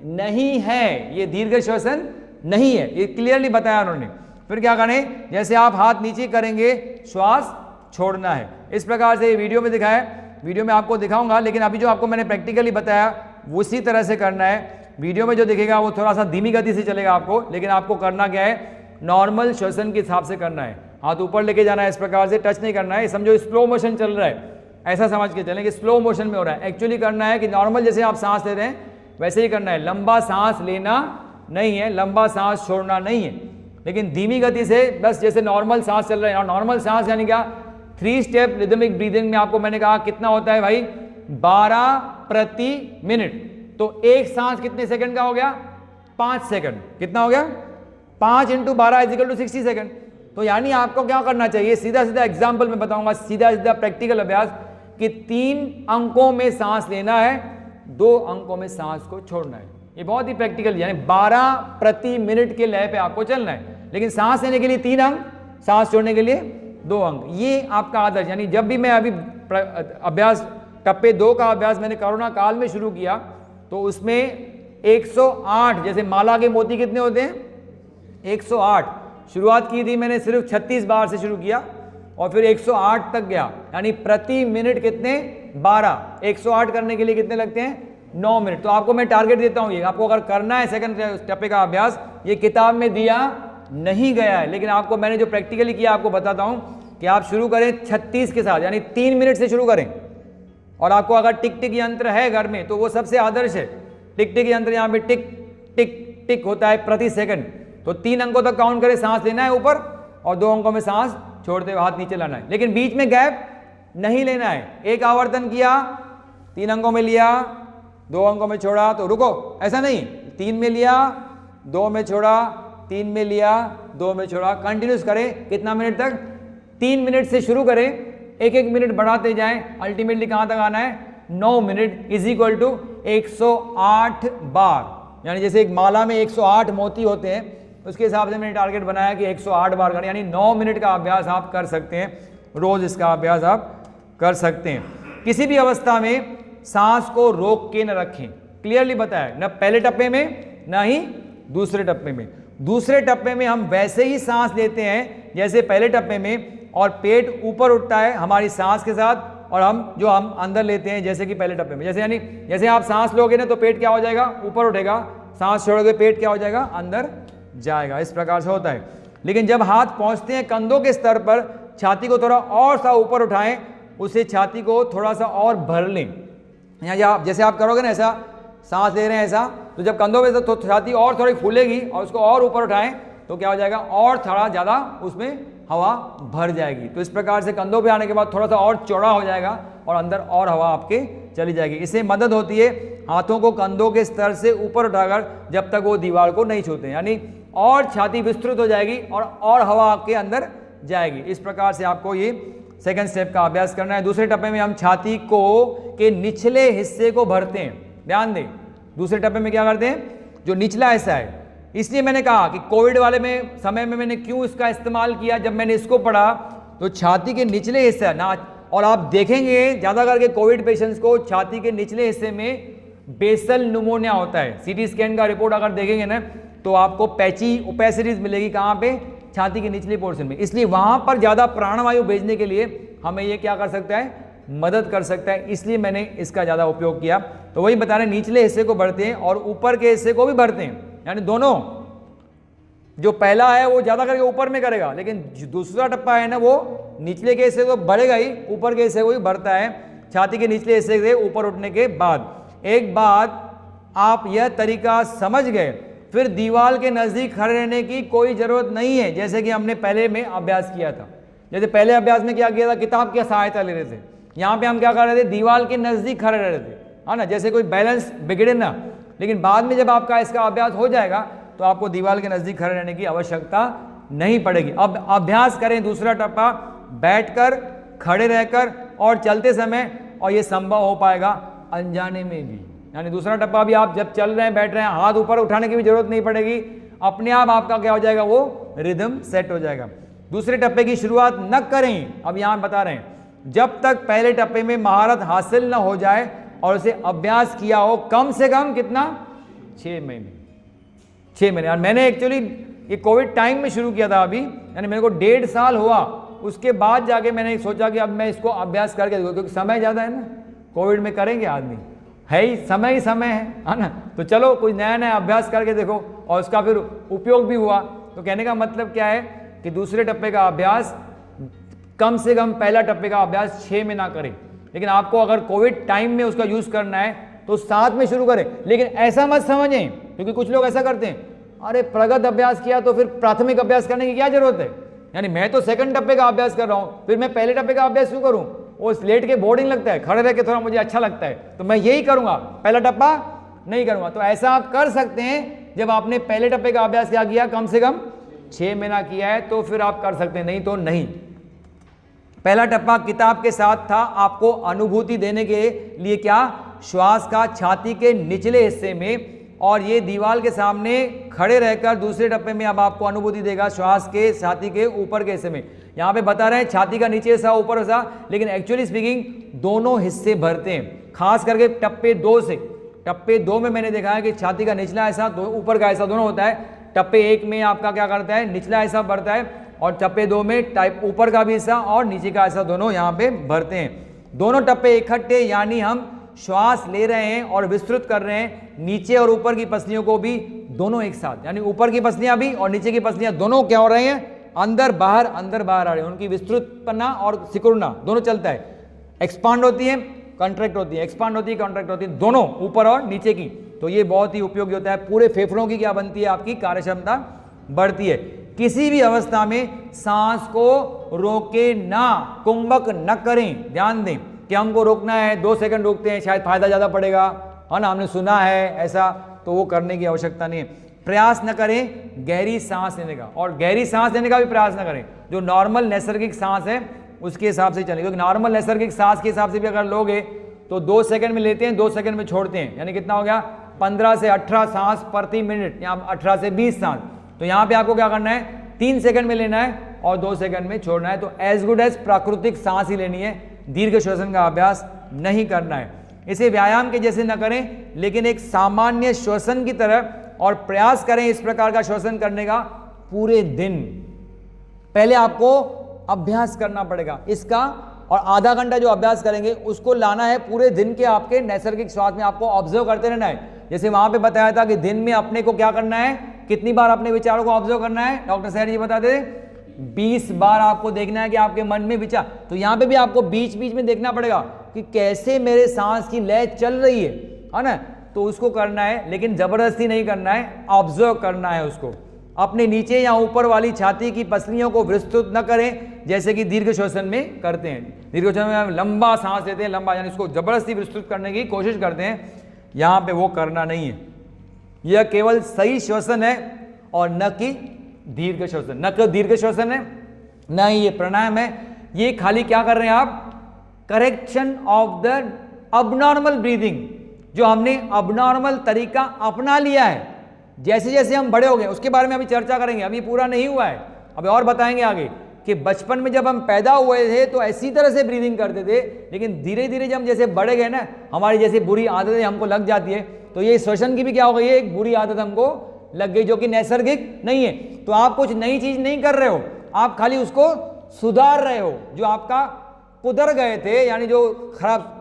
नहीं है, ये दीर्घ श्वसन नहीं है, ये क्लियरली बताया उन्होंने। फिर क्या करें, जैसे आप हाथ नीचे करेंगे श्वास छोड़ना है, इस प्रकार से वीडियो में दिखाया, वीडियो में आपको दिखाऊंगा, लेकिन अभी जो आपको मैंने प्रैक्टिकली बताया उसी तरह से करना है। वीडियो में जो दिखेगा वो थोड़ा सा धीमी गति से चलेगा आपको, लेकिन आपको करना क्या है, नॉर्मल श्वसन के हिसाब से करना है। हाथ ऊपर लेके जाना है, इस प्रकार से टच नहीं करना है, समझो स्लो मोशन चल रहा है, ऐसा समझ के चलें कि स्लो मोशन में हो रहा है। एक्चुअली करना है कि नॉर्मल जैसे आप सांस ले रहे हैं वैसे ही करना है, लंबा सांस लेना नहीं है, लंबा सांस छोड़ना नहीं है, लेकिन धीमी गति से, बस जैसे नॉर्मल सांस चल रहा है। नॉर्मल सांस यानी क्या, 3 स्टेप रिदमिक ब्रीदिंग में आपको मैंने कहा कितना होता है भाई, 12 प्रति मिनट। तो एक सांस कितने सेकंड का हो गया, 5 सेकंड। कितना हो गया, 5 × 12 = 60 सेकंड। तो यानी आपको क्या करना चाहिए, सीधा सीधा एग्जाम्पल में बताऊंगा, सीधा सीधा प्रैक्टिकल अभ्यास, कि 3 अंकों में सांस लेना है, 2 अंकों में सांस को छोड़ना है। ये बहुत ही प्रैक्टिकल, यानी 12 प्रति मिनट के लय पे आपको चलना है, लेकिन सांस लेने के लिए 3 अंक, सांस छोड़ने के लिए 2 अंक। ये आपका आदर्श, यानी जब भी मैं अभी अभ्यास टप्पे 2 का अभ्यास मैंने कोरोना काल में शुरू किया, तो उसमें 108, जैसे माला के मोती कितने होते हैं, 108 शुरुआत की थी मैंने, सिर्फ 36 बार से शुरू किया और फिर 108 तक गया, यानी प्रति मिनट कितने, 12। 108 करने के लिए कितने लगते हैं, 9 मिनट। तो आपको मैं टारगेट देता हूं, ये आपको अगर करना है सेकंड टप्पे का अभ्यास, ये किताब में दिया नहीं गया है, लेकिन आपको मैंने जो प्रैक्टिकली किया आपको बताता हूं कि आप शुरू करें 36 के साथ, यानी 3 मिनट से शुरू करें। और आपको अगर टिक टिक यंत्र है घर में तो वो सबसे आदर्श है। टिक टिक यंत्र यहाँ पे टिक टिक टिक होता है प्रति सेकंड, तो 3 अंकों तक काउंट करें, सांस लेना है ऊपर और 2 अंकों में सांस छोड़ते हुए हाथ नीचे लाना है, लेकिन बीच में गैप नहीं लेना है। एक आवर्तन किया, 3 अंकों में लिया, 2 अंकों में छोड़ा तो रुको, ऐसा नहीं, 3 में लिया, 2 में छोड़ा, 3 में लिया, 2 में छोड़ा, कंटिन्यूस करें। कितना मिनट तक? 3 मिनट से शुरू करें, एक एक मिनट बढ़ाते जाएं, अल्टीमेटली कहां तक आना है? 9 मिनट इज इक्वल टू 108 बार। यानी जैसे एक माला में 108 मोती होते हैं, उसके हिसाब से मैंने टारगेट बनाया कि 108 बार करना, यानी 9 मिनट का अभ्यास आप कर सकते हैं, रोज इसका अभ्यास आप कर सकते हैं। किसी भी अवस्था में सांस को रोक के न रखें, क्लियरली बताया, न पहले टप्पे में न ही दूसरे टप्पे में। दूसरे टप्पे में हम वैसे ही सांस लेते हैं जैसे पहले टप्पे में, और पेट ऊपर उठता है हमारी सांस के साथ, और हम अंदर लेते हैं जैसे कि पहले टप्पे में। जैसे यानी जैसे आप सांस लोगे ना तो पेट क्या हो जाएगा? ऊपर उठेगा, सांस छोड़ोगे पेट क्या हो जाएगा? अंदर जाएगा। इस प्रकार से होता है। लेकिन जब हाथ पहुंचते हैं कंधों के स्तर पर, छाती को थोड़ा और सा ऊपर उठाएं, उसे छाती को थोड़ा सा और भर लें। यहाँ जैसे आप करोगे ना ऐसा, सांस ले रहे हैं ऐसा, तो जब कंधों में तो छाती और थोड़ी फूलेगी और उसको और ऊपर उठाएं तो क्या हो जाएगा? और थोड़ा ज़्यादा उसमें हवा भर जाएगी। तो इस प्रकार से कंधों पे आने के बाद थोड़ा सा और चौड़ा हो जाएगा और अंदर और हवा आपके चली जाएगी। इससे मदद होती है हाथों को कंधों के स्तर से ऊपर उठाकर, जब तक वो दीवार को नहीं छूते, यानी और छाती विस्तृत हो जाएगी और हवा आपके अंदर जाएगी। इस प्रकार से आपको ये सेकंड स्टेप का अभ्यास करना है। दूसरे टप्पे में हम छाती को के निचले हिस्से को भरते हैं। ध्यान दें, दूसरे टप्पे में क्या करते हैं? जो निचला हिस्सा है। इसलिए मैंने कहा कि कोविड वाले में समय में मैंने क्यों इसका इस्तेमाल किया। जब मैंने इसको पढ़ा तो छाती के निचले हिस्से ना, और आप देखेंगे ज़्यादा करके कोविड पेशेंट्स को छाती के निचले हिस्से में बेसल न्यूमोनिया होता है। सीटी स्कैन का रिपोर्ट अगर देखेंगे ना तो आपको पैची ओपेसिटीज मिलेगी। कहाँ पे? छाती के निचले पोर्शन में। इसलिए वहाँ पर ज़्यादा प्राणवायु भेजने के लिए हमें ये क्या कर सकता है? मदद कर सकता है। इसलिए मैंने इसका ज़्यादा उपयोग किया। तो वही बता रहे हैं, निचले हिस्से को भरते हैं और ऊपर के हिस्से को भी भरते हैं, यानी दोनों। जो पहला है वो ज़्यादा करके ऊपर में करेगा, लेकिन दूसरा टप्पा है ना वो निचले के हिस्से को भरेगा ही, ऊपर के हिस्से को भी भरता है छाती के निचले हिस्से से ऊपर उठने के बाद। एक बात आप यह तरीका समझ गए, फिर दीवार के नज़दीक खड़े रहने की कोई ज़रूरत नहीं है, जैसे कि हमने पहले में अभ्यास किया था। जैसे पहले अभ्यास में क्या किया था? किताब की सहायता ले रहे थे। यहाँ पे हम क्या कर रहे थे? दीवार के नज़दीक खड़े रह रहे थे, है ना, जैसे कोई बैलेंस बिगड़े ना। लेकिन बाद में जब आपका इसका अभ्यास हो जाएगा तो आपको दीवार के नज़दीक खड़े रहने की आवश्यकता नहीं पड़ेगी। अब अभ्यास करें दूसरा टप्पा बैठकर, खड़े रहकर और चलते समय, और ये संभव हो पाएगा अनजाने में भी। यानी दूसरा टप्पा भी आप जब चल रहे हैं, बैठ रहे हैं, हाथ ऊपर उठाने की भी जरूरत नहीं पड़ेगी, अपने आप आपका क्या हो जाएगा? वो रिदम सेट हो जाएगा। दूसरे टप्पे की शुरुआत न करें, अब यहाँ बता रहे हैं, जब तक पहले टप्पे में महारत हासिल न हो जाए और उसे अभ्यास किया हो कम से कम कितना? 6 महीने। 6 महीने। और मैंने एक्चुअली ये कोविड टाइम में शुरू किया था अभी, यानी मेरे को 1.5 साल हुआ। उसके बाद जाके मैंने सोचा कि अब मैं इसको अभ्यास करके देखूँ, क्योंकि समय ज़्यादा है ना, कोविड में करेंगे आदमी, है ही समय है ना। तो चलो कोई नया नया अभ्यास करके देखो, और उसका फिर उपयोग भी हुआ। तो कहने का मतलब क्या है कि दूसरे टप्पे का अभ्यास कम से कम पहला टप्पे का अभ्यास 6 में ना करें, लेकिन आपको अगर कोविड टाइम में उसका यूज़ करना है तो 7 में शुरू करें। लेकिन ऐसा मत समझें, क्योंकि कुछ लोग ऐसा करते हैं, अरे प्रगत अभ्यास किया तो फिर प्राथमिक अभ्यास करने की क्या जरूरत है? यानी मैं तो सेकंड टप्पे का अभ्यास कर रहा हूँ, फिर मैं पहले टप्पे का अभ्यास क्यों करूँ? वो लेट के बोर्डिंग लगता है, खड़े रह के थोड़ा मुझे अच्छा लगता है, तो मैं यही करूँगा, पहला टप्पा नहीं करूँगा। तो ऐसा आप कर सकते हैं, जब आपने पहले टप्पे का अभ्यास क्या किया? कम से कम 6 महीना किया है तो फिर आप कर सकते हैं, नहीं तो नहीं। पहला टप्पा किताब के साथ था आपको अनुभूति देने के लिए, क्या? श्वास का छाती के निचले हिस्से में, और ये दीवार के सामने खड़े रहकर दूसरे टप्पे में अब आपको अनुभूति देगा श्वास के छाती के ऊपर के हिस्से में। यहाँ पे बता रहे हैं छाती का नीचे हिस्सा, ऊपर हिस्सा, लेकिन एक्चुअली स्पीकिंग दोनों हिस्से भरते हैं, खास करके टप्पे 2 से। टप्पे 2 में मैंने देखा है कि छाती का निचला हिस्सा, ऊपर का हिस्सा दोनों होता है। टप्पे 1 में आपका क्या करता है? निचला हिस्सा भरता है, और टप्पे 2 में टाइप ऊपर का भी हिस्सा और नीचे का हिस्सा दोनों यहाँ पे भरते हैं। दोनों टप्पे इकट्ठे, यानी हम श्वास ले रहे हैं और विस्तृत कर रहे हैं नीचे और ऊपर की पसलियों को भी दोनों एक साथ, यानी ऊपर की पसलियां भी और नीचे की पसलियां दोनों क्या हो रहे हैं? अंदर बाहर आ रहे हैं। उनकी विस्तृत पन्ना और सिकुड़ना दोनों चलता है। एक्सपांड होती है, कंट्रैक्ट होती है, एक्सपांड होती है, कंट्रैक्ट होती है, दोनों ऊपर और नीचे की। तो ये बहुत ही उपयोगी होता है। पूरे फेफड़ों की क्या बनती है? आपकी कार्यक्षमता बढ़ती है। किसी भी अवस्था में सांस को रोके ना, कुंभक न करें। ध्यान दें कि हमको रोकना है, 2 सेकंड रोकते हैं, शायद फायदा ज्यादा पड़ेगा, है ना, हमने सुना है ऐसा, तो वो करने की आवश्यकता नहीं है। प्रयास न करें गहरी सांस लेने का, और गहरी सांस लेने का भी प्रयास न करें। जो नॉर्मल नैसर्गिक सांस है उसके हिसाब से चलें, क्योंकि नॉर्मल नैसर्गिक सांस के हिसाब से भी अगर लोगे तो 2 सेकंड में लेते हैं, 2 सेकंड में छोड़ते हैं, यानी कितना हो गया 15 से 18 सांस प्रति मिनट, यहाँ 18 से 20 सांस। तो यहाँ पे आपको क्या करना है, 3 सेकंड में लेना है और 2 सेकंड में छोड़ना है। तो एज गुड एज प्राकृतिक सांस ही लेनी है, दीर्घ श्वसन का अभ्यास नहीं करना है। इसे व्यायाम के जैसे न करें, लेकिन एक सामान्य श्वसन की तरह, और प्रयास करें इस प्रकार का श्वसन करने का पूरे दिन। पहले आपको अभ्यास करना पड़ेगा इसका, और आधा घंटा जो अभ्यास करेंगे उसको लाना है पूरे दिन के आपके नैसर्गिक श्वास में, आपको ऑब्जर्व करते रहना है। जैसे वहां पे बताया था कि दिन में अपने को क्या करना है, कितनी बार अपने विचारों को ऑब्जर्व करना है, डॉक्टर सैर जी बताते थे 20 बार आपको देखना है कि आपके मन में विचार। तो यहाँ पे भी आपको बीच बीच में देखना पड़ेगा कि कैसे मेरे सांस की लय चल रही है ना, तो उसको करना है, लेकिन जबरदस्ती नहीं करना है, ऑब्जर्व करना है उसको। अपने नीचे या ऊपर वाली छाती की पसलियों को विस्तृत न करें, जैसे कि दीर्घ श्वसन में करते हैं। दीर्घ श्वसन में हम लंबा सांस लेते हैं, लंबा, यानी उसको जबरदस्ती विस्तृत करने की कोशिश करते हैं, यहाँ पे वो करना नहीं है। यह केवल सही श्वसन है और न कि दीर्घ श्वसन, न कि दीर्घ श्वसन है, न ही ये प्राणायाम है। ये खाली क्या कर रहे हैं आप, correction of the abnormal breathing. जो हमने अबनॉर्मल तरीका अपना लिया है, जैसे जैसे हम बड़े हो गए, उसके बारे में अभी चर्चा करेंगे, अभी पूरा नहीं हुआ है, अभी और बताएंगे आगे कि बचपन में जब हम पैदा हुए थे तो ऐसी तरह से ब्रीदिंग करते थे, लेकिन धीरे धीरे जब हम जैसे बढ़े गए ना, हमारी जैसे बुरी आदतें हमको लग जाती है, तो ये श्वसन की भी क्या हो गई है, एक बुरी आदत हमको लग गई जो कि नैसर्गिक नहीं है। तो आप कुछ नई चीज नहीं कर रहे हो, आप खाली उसको सुधार रहे हो। जो आपका पुधर गए थे, यानी जो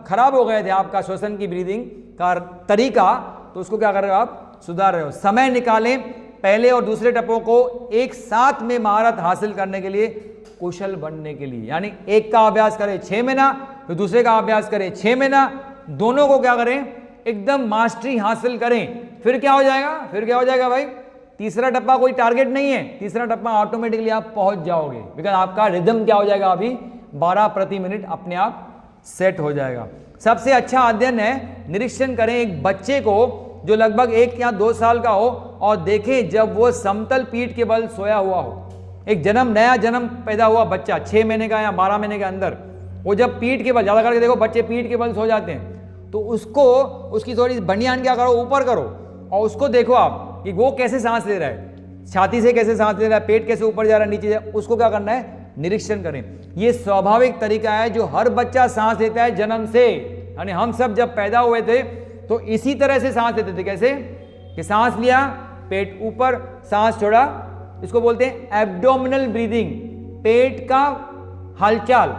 खराब हो गए थे आपका श्वसन की ब्रीदिंग का तरीका, तो उसको क्या कर रहे हो आप, सुधार रहे हो। समय निकालें पहले और दूसरे टप्पों को एक साथ में महारत हासिल करने के लिए, कुशल बनने के लिए। यानी एक का अभ्यास करें 6 महीना, फिर दूसरे का अभ्यास करें 6 महीना, दोनों को क्या करें, एकदम मास्टरी हासिल करें। फिर क्या हो जाएगा, फिर क्या हो जाएगा भाई, तीसरा टप्पा कोई टारगेट नहीं है, तीसरा टप्पा ऑटोमेटिकली आप पहुंच जाओगे, बिकॉज आपका रिदम क्या हो जाएगा, अभी 12 प्रति मिनट अपने आप सेट हो जाएगा। सबसे अच्छा अध्ययन है, निरीक्षण करें एक बच्चे को जो लगभग 1 या 2 साल का हो, और देखें जब वो समतल पीठ के बल सोया हुआ हो। एक नया जन्म पैदा हुआ बच्चा 6 महीने का या 12 महीने के अंदर, वो जब पीठ के बल, ज्यादा करके देखो बच्चे पीठ के बल सो जाते हैं, तो उसको, उसकी थोड़ी बनियान क्या करो, ऊपर करो, और उसको देखो आप कि वो कैसे सांस ले रहा है, छाती से कैसे सांस ले रहा है, पेट कैसे ऊपर जा रहा है, नीचे जा, उसको क्या करना है, निरीक्षण करें। ये स्वाभाविक तरीका है जो हर बच्चा सांस लेता है जन्म से। यानी हम सब जब पैदा हुए थे तो इसी तरह से सांस लेते थे। कैसे कि सांस लिया, पेट ऊपर, सांस छोड़ा, इसको बोलते हैं एब्डोमिनल ब्रीदिंग, पेट का हलचल।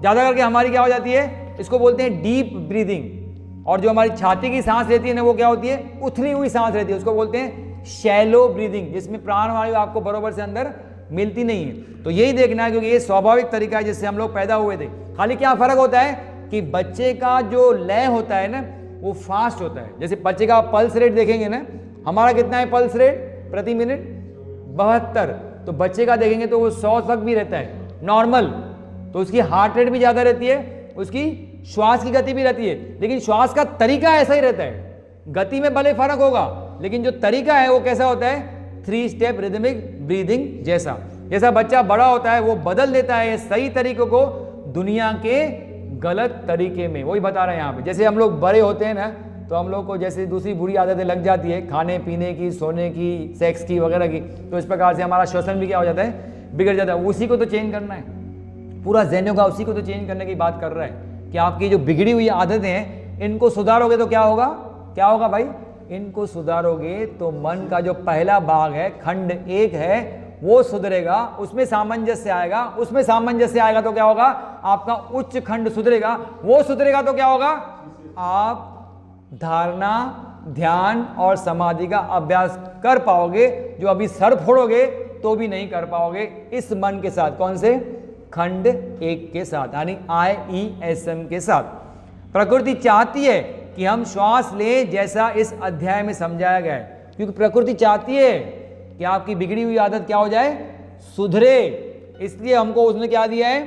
ज्यादा करके हमारी क्या हो जाती है, इसको बोलते हैं डीप ब्रीदिंग। और जो हमारी छाती की सांस रहती है ना, वो क्या होती है, उथली हुई सांस रहती है, उसको बोलते हैं शैलो ब्रीदिंग, जिसमें प्राणवायु आपको बराबर से अंदर मिलती नहीं है। तो यही देखना है, क्योंकि ये स्वाभाविक तरीका है जिससे हम लोग पैदा हुए थे। खाली क्या फर्क होता है कि बच्चे का जो लय होता है ना, वो फास्ट होता है। जैसे बच्चे का पल्स रेट देखेंगे ना, हमारा कितना है पल्स रेट प्रति मिनट, 72, तो बच्चे का देखेंगे तो वो 100 तक भी रहता है नॉर्मल। तो उसकी हार्ट रेट भी ज्यादा रहती है, उसकी श्वास की गति भी रहती है, लेकिन श्वास का तरीका ऐसा ही रहता है। गति में भले फर्क होगा, लेकिन जो तरीका है वो कैसा होता है, 3 स्टेप रिदमिक ब्रीदिंग जैसा। जैसा बच्चा बड़ा होता है वो बदल देता है सही तरीकों को दुनिया के गलत तरीके में। वही बता रहे हैं यहाँ पे, जैसे हम लोग बड़े होते हैं ना, तो हम लोग को जैसे दूसरी बुरी आदतें लग जाती है, खाने पीने की, सोने की, सेक्स की वगैरह की, तो इस प्रकार से हमारा श्वसन भी क्या हो जाता है, बिगड़ जाता है। उसी को तो चेंज करना है, पूरा ज़हनों का उसी को तो चेंज करने की बात कर रहा है कि आपकी जो बिगड़ी हुई आदतें हैं, इनको सुधारोगे तो क्या होगा, क्या होगा भाई, इनको सुधारोगे तो मन का जो पहला भाग है, खंड 1 है, वो सुधरेगा, उसमें सामंजस्य आएगा। उसमें सामंजस्य आएगा तो क्या होगा, आपका उच्च खंड सुधरेगा। वो सुधरेगा तो क्या होगा, आप धारणा, ध्यान और समाधि का अभ्यास कर पाओगे, जो अभी सर फोड़ोगे तो भी नहीं कर पाओगे इस मन के साथ। कौन से, खंड 1 के साथ, यानी IESM के साथ। प्रकृति चाहती है कि हम श्वास लें, जैसा इस अध्याय में समझाया गया है, क्योंकि प्रकृति चाहती है कि आपकी बिगड़ी हुई आदत क्या हो जाए, सुधरे, इसलिए हमको उसने क्या दिया है,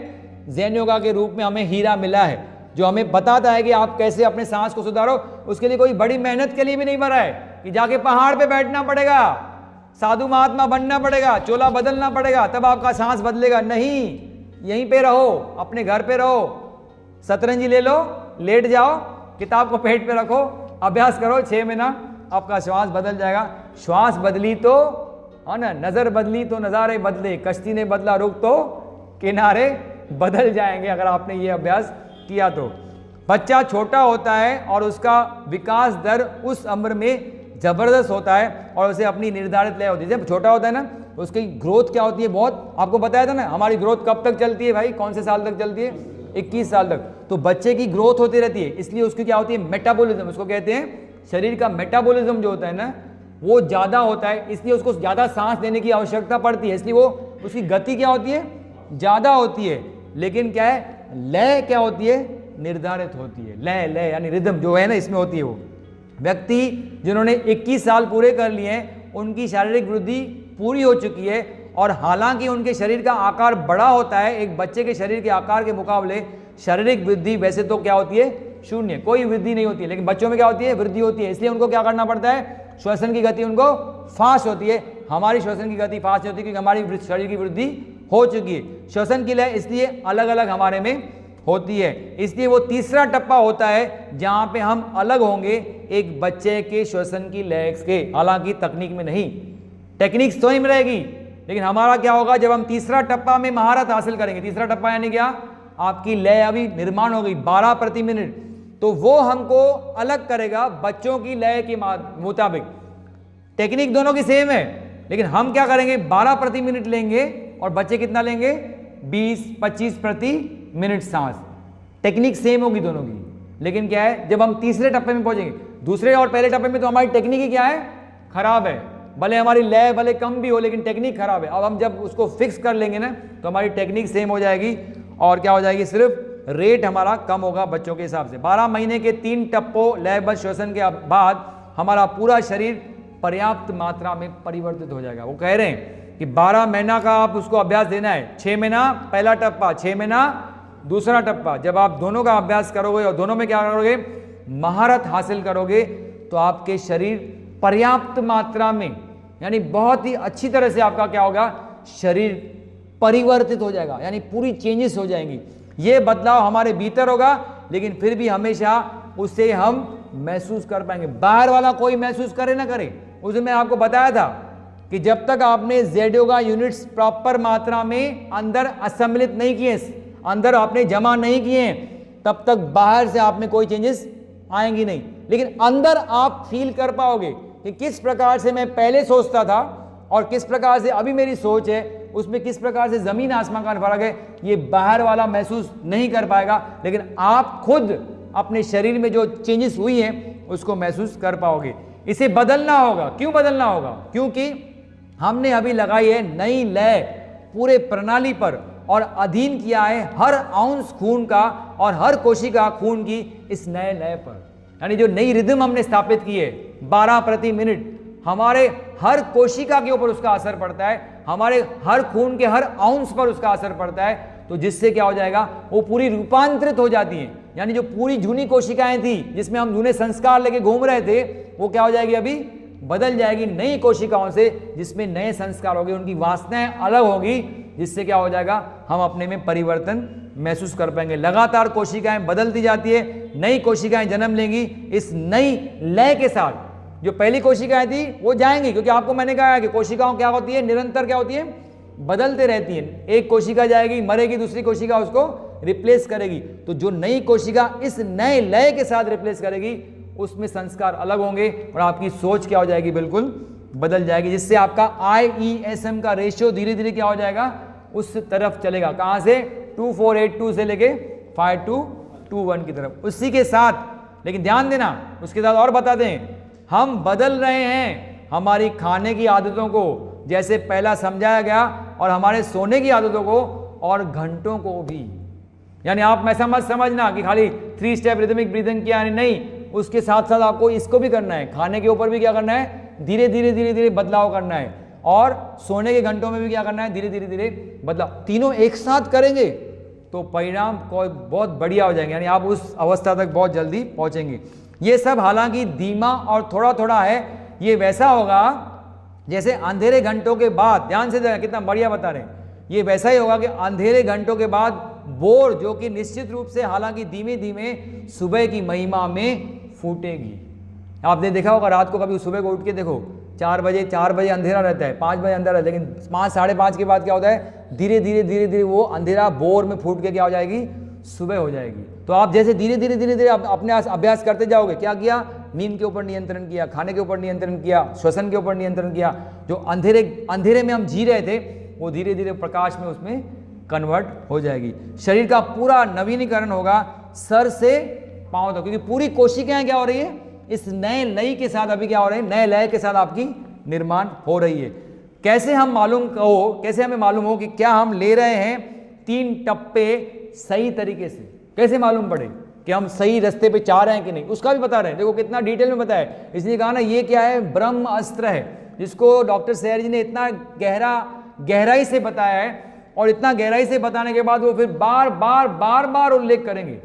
ज़ेन योगा के रूप में हमें हीरा मिला है, जो हमें बताता है कि आप कैसे अपने सांस को सुधारो। उसके लिए कोई बड़ी मेहनत के लिए भी नहीं बना है कि जाके पहाड़ पे बैठना पड़ेगा, साधु महात्मा बनना पड़ेगा, चोला बदलना पड़ेगा तब आपका सांस बदलेगा। नहीं, यहीं पे रहो, अपने घर पे रहो, शतरंजी ले लो, लेट जाओ, किताब को पेट पे रखो, अभ्यास करो, 6 महीना आपका श्वास बदल जाएगा। श्वास बदली तो है ना, नजर बदली तो नज़ारे बदले, कश्ती ने बदला रुख तो किनारे बदल जाएंगे अगर आपने ये अभ्यास किया तो। बच्चा छोटा होता है और उसका विकास दर उस उम्र में जबरदस्त होता है और उसे अपनी निर्धारित लय होती है। जब छोटा होता है ना, उसकी ग्रोथ क्या होती है, बहुत आपको बताया था ना, हमारी ग्रोथ कब तक चलती है भाई, कौन से साल तक चलती है, 21 साल तक। तो बच्चे की ग्रोथ होती रहती है, इसलिए उसकी क्या होती है, मेटाबॉलिज्म, उसको कहते हैं शरीर का मेटाबॉलिज्म जो होता है ना वो ज़्यादा होता है, इसलिए उसको ज़्यादा सांस देने की आवश्यकता पड़ती है, इसलिए वो उसकी गति क्या होती है, ज़्यादा होती है। लेकिन क्या है, लय क्या होती है, निर्धारित होती है। लय लय यानी रिदम जो है ना, इसमें होती है। वो व्यक्ति जिन्होंने 21 साल पूरे कर लिए हैं उनकी शारीरिक वृद्धि पूरी हो चुकी है, और हालांकि उनके शरीर का आकार बड़ा होता है, एक बच्चे के शरीर के आकार के मुकाबले शारीरिक वृद्धि वैसे तो क्या होती है, शून्य, कोई वृद्धि नहीं होती है, लेकिन बच्चों में क्या होती है, वृद्धि होती है। इसलिए उनको क्या करना पड़ता है, श्वसन की गति उनको फास्ट होती है। हमारी श्वसन की गति फास्ट होती है क्योंकि हमारी शरीर की वृद्धि हो चुकी है। श्वसन की लय इसलिए अलग अलग हमारे में होती है, इसलिए वो तीसरा टप्पा होता है जहां पे हम अलग होंगे एक बच्चे के श्वसन की लय के। हालांकि तकनीक में नहीं, टेक्निक स्वयं रहेगी, लेकिन हमारा क्या होगा, जब हम तीसरा टप्पा में महारत हासिल करेंगे। तीसरा टप्पा यानी क्या, आपकी लय अभी निर्माण हो गई 12 प्रति मिनट, तो वो हमको अलग करेगा बच्चों की लय के मुताबिक। टेक्निक दोनों की सेम है, लेकिन हम क्या करेंगे, 12 प्रति मिनट लेंगे और बच्चे कितना लेंगे, 20-25 प्रति मिनट सांस। टेक्निक सेम होगी दोनों की, लेकिन क्या है, जब हम तीसरे टप्पे में पहुंचेंगे, दूसरे और पहले टप्पे में तो हमारी टेक्निक ही क्या है, खराब है, भले हमारी लय भले कम भी हो लेकिन टेक्निक खराब है। अब हम जब उसको फिक्स कर लेंगे ना तो हमारी टेक्निक सेम हो जाएगी और क्या हो जाएगी, सिर्फ रेट हमारा कम होगा बच्चों के हिसाब से। 12 महीने के 3 टप्पों लयबद्ध श्वसन के बाद हमारा पूरा शरीर पर्याप्त मात्रा में परिवर्तित हो जाएगा। वो कह रहे हैं कि 12 महीना का आप उसको अभ्यास देना है, 6 महीना पहला टप्पा, 6 महीना दूसरा टप्पा। जब आप दोनों का अभ्यास करोगे और दोनों में क्या करोगे, महारत हासिल करोगे, तो आपके शरीर पर्याप्त मात्रा में यानी बहुत ही अच्छी तरह से आपका क्या होगा, शरीर परिवर्तित हो जाएगा, यानी पूरी चेंजेस हो जाएंगी। ये बदलाव हमारे भीतर होगा, लेकिन फिर भी हमेशा उसे हम महसूस कर पाएंगे। बाहर वाला कोई महसूस करे ना करे, उसे मैं आपको बताया था कि जब तक आपने जेड योगा यूनिट्स प्रॉपर मात्रा में अंदर असम्मिलित नहीं किए, अंदर आपने जमा नहीं किए, तब तक बाहर से आप में कोई चेंजेस आएंगी नहीं। लेकिन अंदर आप फील कर पाओगे कि किस प्रकार से मैं पहले सोचता था और किस प्रकार से अभी मेरी सोच है, उसमें किस प्रकार से जमीन आसमान का फर्क है। ये बाहर वाला महसूस नहीं कर पाएगा, लेकिन आप खुद अपने शरीर में जो चेंजेस हुई हैं उसको महसूस कर पाओगे। इसे बदलना होगा। क्यों बदलना होगा? क्योंकि हमने अभी लगाई है नई लय पूरे प्रणाली पर और अधीन किया है हर आउंस खून का और हर कोशिका खून की इस नए लय पर। यानी जो नई रिदम हमने स्थापित की है 12 प्रति मिनट, हमारे हर कोशिका के ऊपर उसका असर पड़ता है, हमारे हर खून के हर आउंस पर उसका असर पड़ता है, तो जिससे क्या हो जाएगा, वो पूरी रूपांतरित हो जाती हैं। यानी जो पूरी जूनी कोशिकाएं थी जिसमें हम जूने संस्कार लेके घूम रहे थे, वो क्या हो जाएगी, अभी बदल जाएगी नई कोशिकाओं से जिसमें नए संस्कार होंगे, उनकी वासनाएं अलग होगी, जिससे क्या हो जाएगा, हम अपने में परिवर्तन महसूस कर पाएंगे। लगातार कोशिकाएं बदलती जाती है, नई कोशिकाएं जन्म लेंगी। इस नई लय के साथ जो पहली कोशिकाएं थी वो जाएंगी, क्योंकि आपको मैंने कहा है कि कोशिकाओं क्या होती है, निरंतर क्या होती है, बदलते रहती है। एक कोशिका जाएगी, मरेगी, दूसरी कोशिका उसको रिप्लेस करेगी। तो जो नई कोशिका इस नए लय के साथ रिप्लेस करेगी, उसमें संस्कार अलग होंगे और आपकी सोच क्या हो जाएगी, बिल्कुल बदल जाएगी, जिससे आपका IESM का रेशियो धीरे धीरे क्या हो जाएगा, उस तरफ चलेगा। कहां से? 2482 से लेके 5221 की तरफ। उसी के साथ, लेकिन ध्यान देना, उसके साथ और बता दें, हम बदल रहे हैं हमारी खाने की आदतों को, जैसे पहला समझाया गया, और हमारे सोने की आदतों को और घंटों को भी। यानी आप ऐसा मत समझना कि खाली 3 स्टेप रिदमिक ब्रीदिंग किया, नहीं, उसके साथ साथ आपको इसको भी करना है, खाने के ऊपर भी क्या करना है, धीरे धीरे धीरे धीरे बदलाव करना है। और सोने के घंटों में भी क्या करना है, धीरे धीरे धीरे बदलाव। तीनों एक साथ करेंगे तो परिणाम कोई बहुत बढ़िया हो जाएंगे, यानी आप उस अवस्था तक बहुत जल्दी पहुंचेंगे। ये सब हालांकि धीमा और थोड़ा थोड़ा है, ये वैसा होगा जैसे अंधेरे घंटों के बाद, ध्यान से देखना कितना बढ़िया बता रहे हैं, ये वैसा ही होगा कि अंधेरे घंटों के बाद बोर, जो कि निश्चित रूप से हालांकि धीमे धीमे सुबह की महिमा में फूटेगी। आपने देखा होगा रात को कभी सुबह को उठ के देखो 4 बजे अंधेरा रहता है, 5 बजे अंधेरा रहता है, लेकिन 5 साढ़े 5 के बाद क्या होता है, धीरे धीरे वो अंधेरा बोर में फूट के क्या हो जाएगी, सुबह हो जाएगी। तो आप जैसे धीरे धीरे अपने अभ्यास करते जाओगे, क्या किया, नींद के ऊपर नियंत्रण किया, खाने के ऊपर नियंत्रण किया, श्वसन के ऊपर नियंत्रण किया, जो अंधेरे में हम जी रहे थे वो धीरे धीरे प्रकाश में उसमें कन्वर्ट हो जाएगी। शरीर का पूरा नवीनीकरण होगा सर से पांव तक, क्योंकि पूरी कोशिकाएं क्या हो रही है, इस नए लय के साथ अभी क्या हो रहे हैं, नए लय के साथ आपकी निर्माण हो रही है। कैसे हमें मालूम हो कि क्या हम ले रहे हैं 3 टप्पे सही तरीके से, कैसे मालूम पड़े कि हम सही रास्ते पे जा रहे हैं कि नहीं, उसका भी बता रहे हैं। देखो कितना डिटेल में बताया, इसलिए कहा ना ये क्या है, ब्रह्म अस्त्र है, जिसको डॉक्टर सैर जी ने इतना गहराई से बताया है, और इतना गहराई से बताने के बाद वो फिर बार बार उल्लेख करेंगे,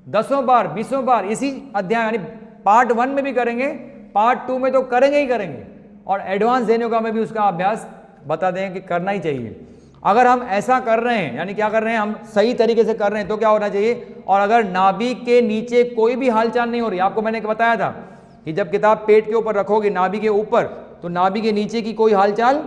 10 बार 20 बार इसी अध्याय, यानी पार्ट 1 में भी करेंगे, पार्ट 2 में तो करेंगे ही करेंगे, और एडवांस देने का में भी उसका अभ्यास बता दें कि करना ही चाहिए। अगर हम ऐसा कर रहे हैं, यानी क्या कर रहे हैं, हम सही तरीके से कर रहे हैं, तो क्या होना चाहिए, और अगर नाभि के नीचे कोई भी हालचाल नहीं हो रही, आपको मैंने बताया था कि जब किताब पेट के ऊपर रखोगे नाभि के ऊपर, तो नाभि के नीचे की कोई हालचाल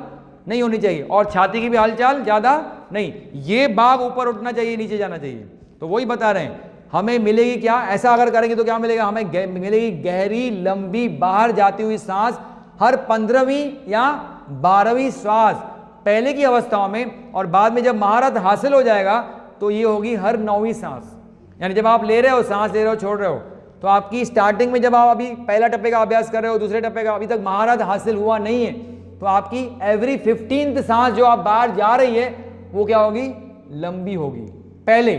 नहीं होनी चाहिए, और छाती की भी हालचाल ज्यादा नहीं, ये भाग ऊपर उठना चाहिए, नीचे जाना चाहिए। तो वही बता रहे हैं, हमें मिलेगी क्या, ऐसा अगर करेंगे तो क्या मिलेगा, हमें मिलेगी गहरी लंबी बाहर जाती हुई सांस, हर 15वीं या 12वीं श्वास पहले की अवस्थाओं में, और बाद में जब महारत हासिल हो जाएगा तो ये होगी हर 9वीं सांस। यानी जब आप ले रहे हो, सांस ले रहे हो, छोड़ रहे हो, तो आपकी स्टार्टिंग में जब आप अभी पहला टप्पे का अभ्यास कर रहे हो, दूसरे टप्पे का अभी तक महारत हासिल हुआ नहीं है, तो आपकी एवरी 15th सांस जो आप बाहर जा रही है वो क्या होगी, लंबी होगी। पहले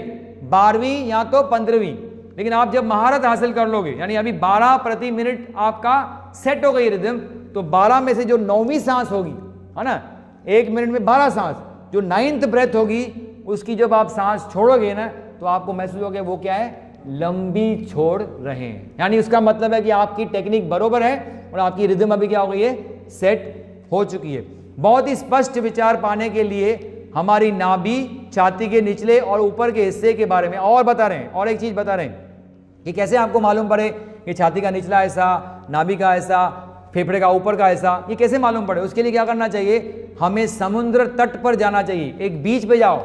12वीं या तो 15वीं, लेकिन आप जब महारत हासिल कर लोगे, यानी अभी 12 प्रति मिनट आपका सेट हो गई रिदम, तो 12 में से जो 9वीं सांस होगी, है ना, 1 मिनट में 12 सांस, जो 9th ब्रेथ होगी, उसकी जब आप सांस छोड़ोगे ना, तो आपको महसूस होगा वो क्या है, लंबी छोड़ रहे हैं। यानी उसका मतलब है कि आपकी टेक्निक बरोबर है और आपकी रिदम अभी क्या हो गई है, सेट हो चुकी है। बहुत ही स्पष्ट विचार पाने के लिए हमारी नाभि, छाती के निचले और ऊपर के हिस्से के बारे में और बता रहे हैं, और एक चीज बता रहे हैं कि कैसे आपको मालूम पड़े कि छाती का निचला ऐसा, नाभि का ऐसा, फेफड़े का ऊपर का ऐसा, ये कैसे मालूम पड़े। उसके लिए क्या करना चाहिए, हमें समुद्र तट पर जाना चाहिए, एक बीच पे जाओ।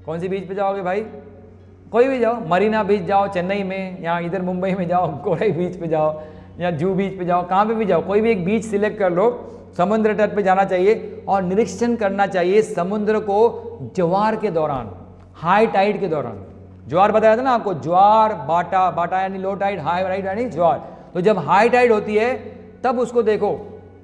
कौन सी बीच पे जाओगे भाई, कोई भी जाओ, मरीना बीच जाओ चेन्नई में, या इधर मुंबई में जाओ, कोराई बीच पे जाओ, या जू बीच पे जाओ, कहाँ पे भी जाओ, कोई भी एक बीच सिलेक्ट कर लो, समुद्र तट पे जाना चाहिए और निरीक्षण करना चाहिए समुद्र को ज्वार के दौरान, हाई टाइड के दौरान। ज्वार बताया था ना आपको, ज्वार बाटा यानी लो टाइड, हाई टाइड यानी ज्वार। तो जब हाई टाइड होती है तब उसको देखो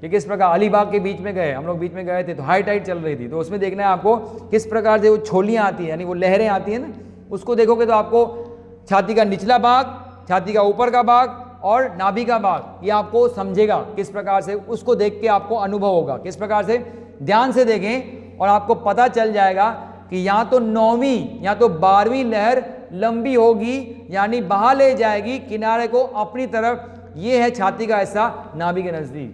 कि किस प्रकार, अलीबाग के बीच में गए हम लोग, बीच में गए थे तो हाई टाइड चल रही थी, तो उसमें देखना है आपको किस प्रकार से वो छोलियाँ आती हैं, यानी वो लहरें आती हैं ना, उसको देखोगे तो आपको छाती का निचला भाग, छाती का ऊपर का भाग और नाभि का भाग, ये आपको समझेगा किस प्रकार से, उसको देख के आपको अनुभव होगा किस प्रकार से। ध्यान से देखें और आपको पता चल जाएगा कि या तो 9वीं या तो 12वीं लहर लंबी होगी, यानी बहा ले जाएगी किनारे को अपनी तरफ। ये है छाती का हिस्सा नाभि के नजदीक,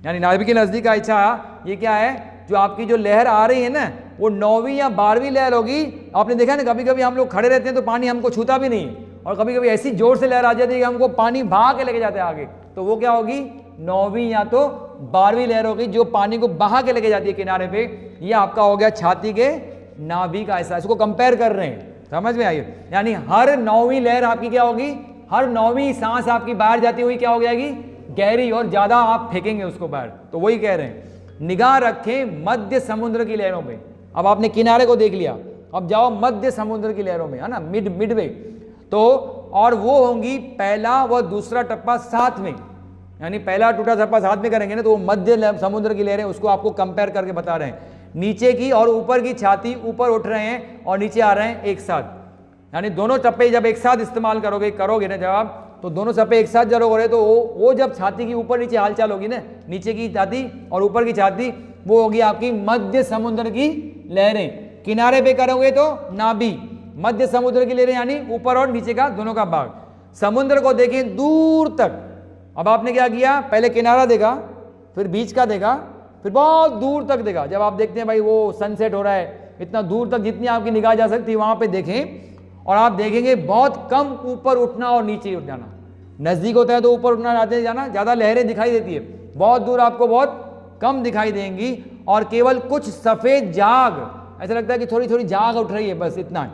यानी नाभि के नजदीक का हिस्सा ये क्या है, जो आपकी जो लहर आ रही है ना, वो 9वीं या 12वीं लहर होगी। आपने देखा ना, कभी कभी हम लोग खड़े रहते हैं तो पानी हमको छूता भी नहीं, और कभी कभी ऐसी जोर से लहर आ जाती है कि हमको पानी बहा के लेके जाते हैं आगे, तो वो क्या होगी, 9वीं या तो 12वीं लहर होगी जो पानी को बहा के लेके जाती है किनारे पे। ये आपका हो गया छाती के नाभि का हिस्सा, इसको कंपेयर कर रहे हैं, समझ में आई। यानी हर 9वीं लहर आपकी क्या होगी, हर 9वीं सांस आपकी बाहर जाती हुई क्या हो जाएगी, गहरी, और ज्यादा आप फेंकेंगे उसको बाहर। तो वही कह रहे हैं, निगाह रखें मध्य समुद्र की लहरों में। अब आपने किनारे को देख लिया, अब जाओ मध्य समुद्र की लहरों में, है ना, मिडवे। तो और वो होंगी पहला व दूसरा टप्पा साथ में, यानी पहला टूटा टप्पा साथ में करेंगे ना, तो वो मध्य समुद्र की लहरें, उसको आपको कंपेयर करके बता रहे हैं। नीचे की और ऊपर की छाती ऊपर उठ रहे हैं और नीचे आ रहे हैं एक साथ, यानी दोनों टप्पे जब एक साथ इस्तेमाल करोगे ना जब आप, तो दोनों टप्पे एक साथ जब हो रहे, तो वो जब छाती की ऊपर नीचे हालचाल होगी ना, नीचे की छाती और ऊपर की छाती, वो होगी आपकी मध्य समुद्र की लहरें। किनारे पे करोगे तो नाभि, मध्य समुद्र की लहरें यानी ऊपर और नीचे का दोनों का भाग। समुद्र को देखें दूर तक। अब आपने क्या किया, पहले किनारा देखा, फिर बीच का देखा, फिर बहुत दूर तक देखा। जब आप देखते हैं भाई वो सनसेट हो रहा है, इतना दूर तक जितनी आपकी निगाह जा सकती है वहां पे देखें, और आप देखेंगे बहुत कम ऊपर उठना और नीचे उठ जाना। नजदीक होता है तो ऊपर उठना जाते जाना, ज्यादा लहरें दिखाई देती है, बहुत दूर आपको बहुत कम दिखाई देंगी, और केवल कुछ सफेद जाग, ऐसा लगता है कि थोड़ी थोड़ी जाग उठ रही है, बस इतना।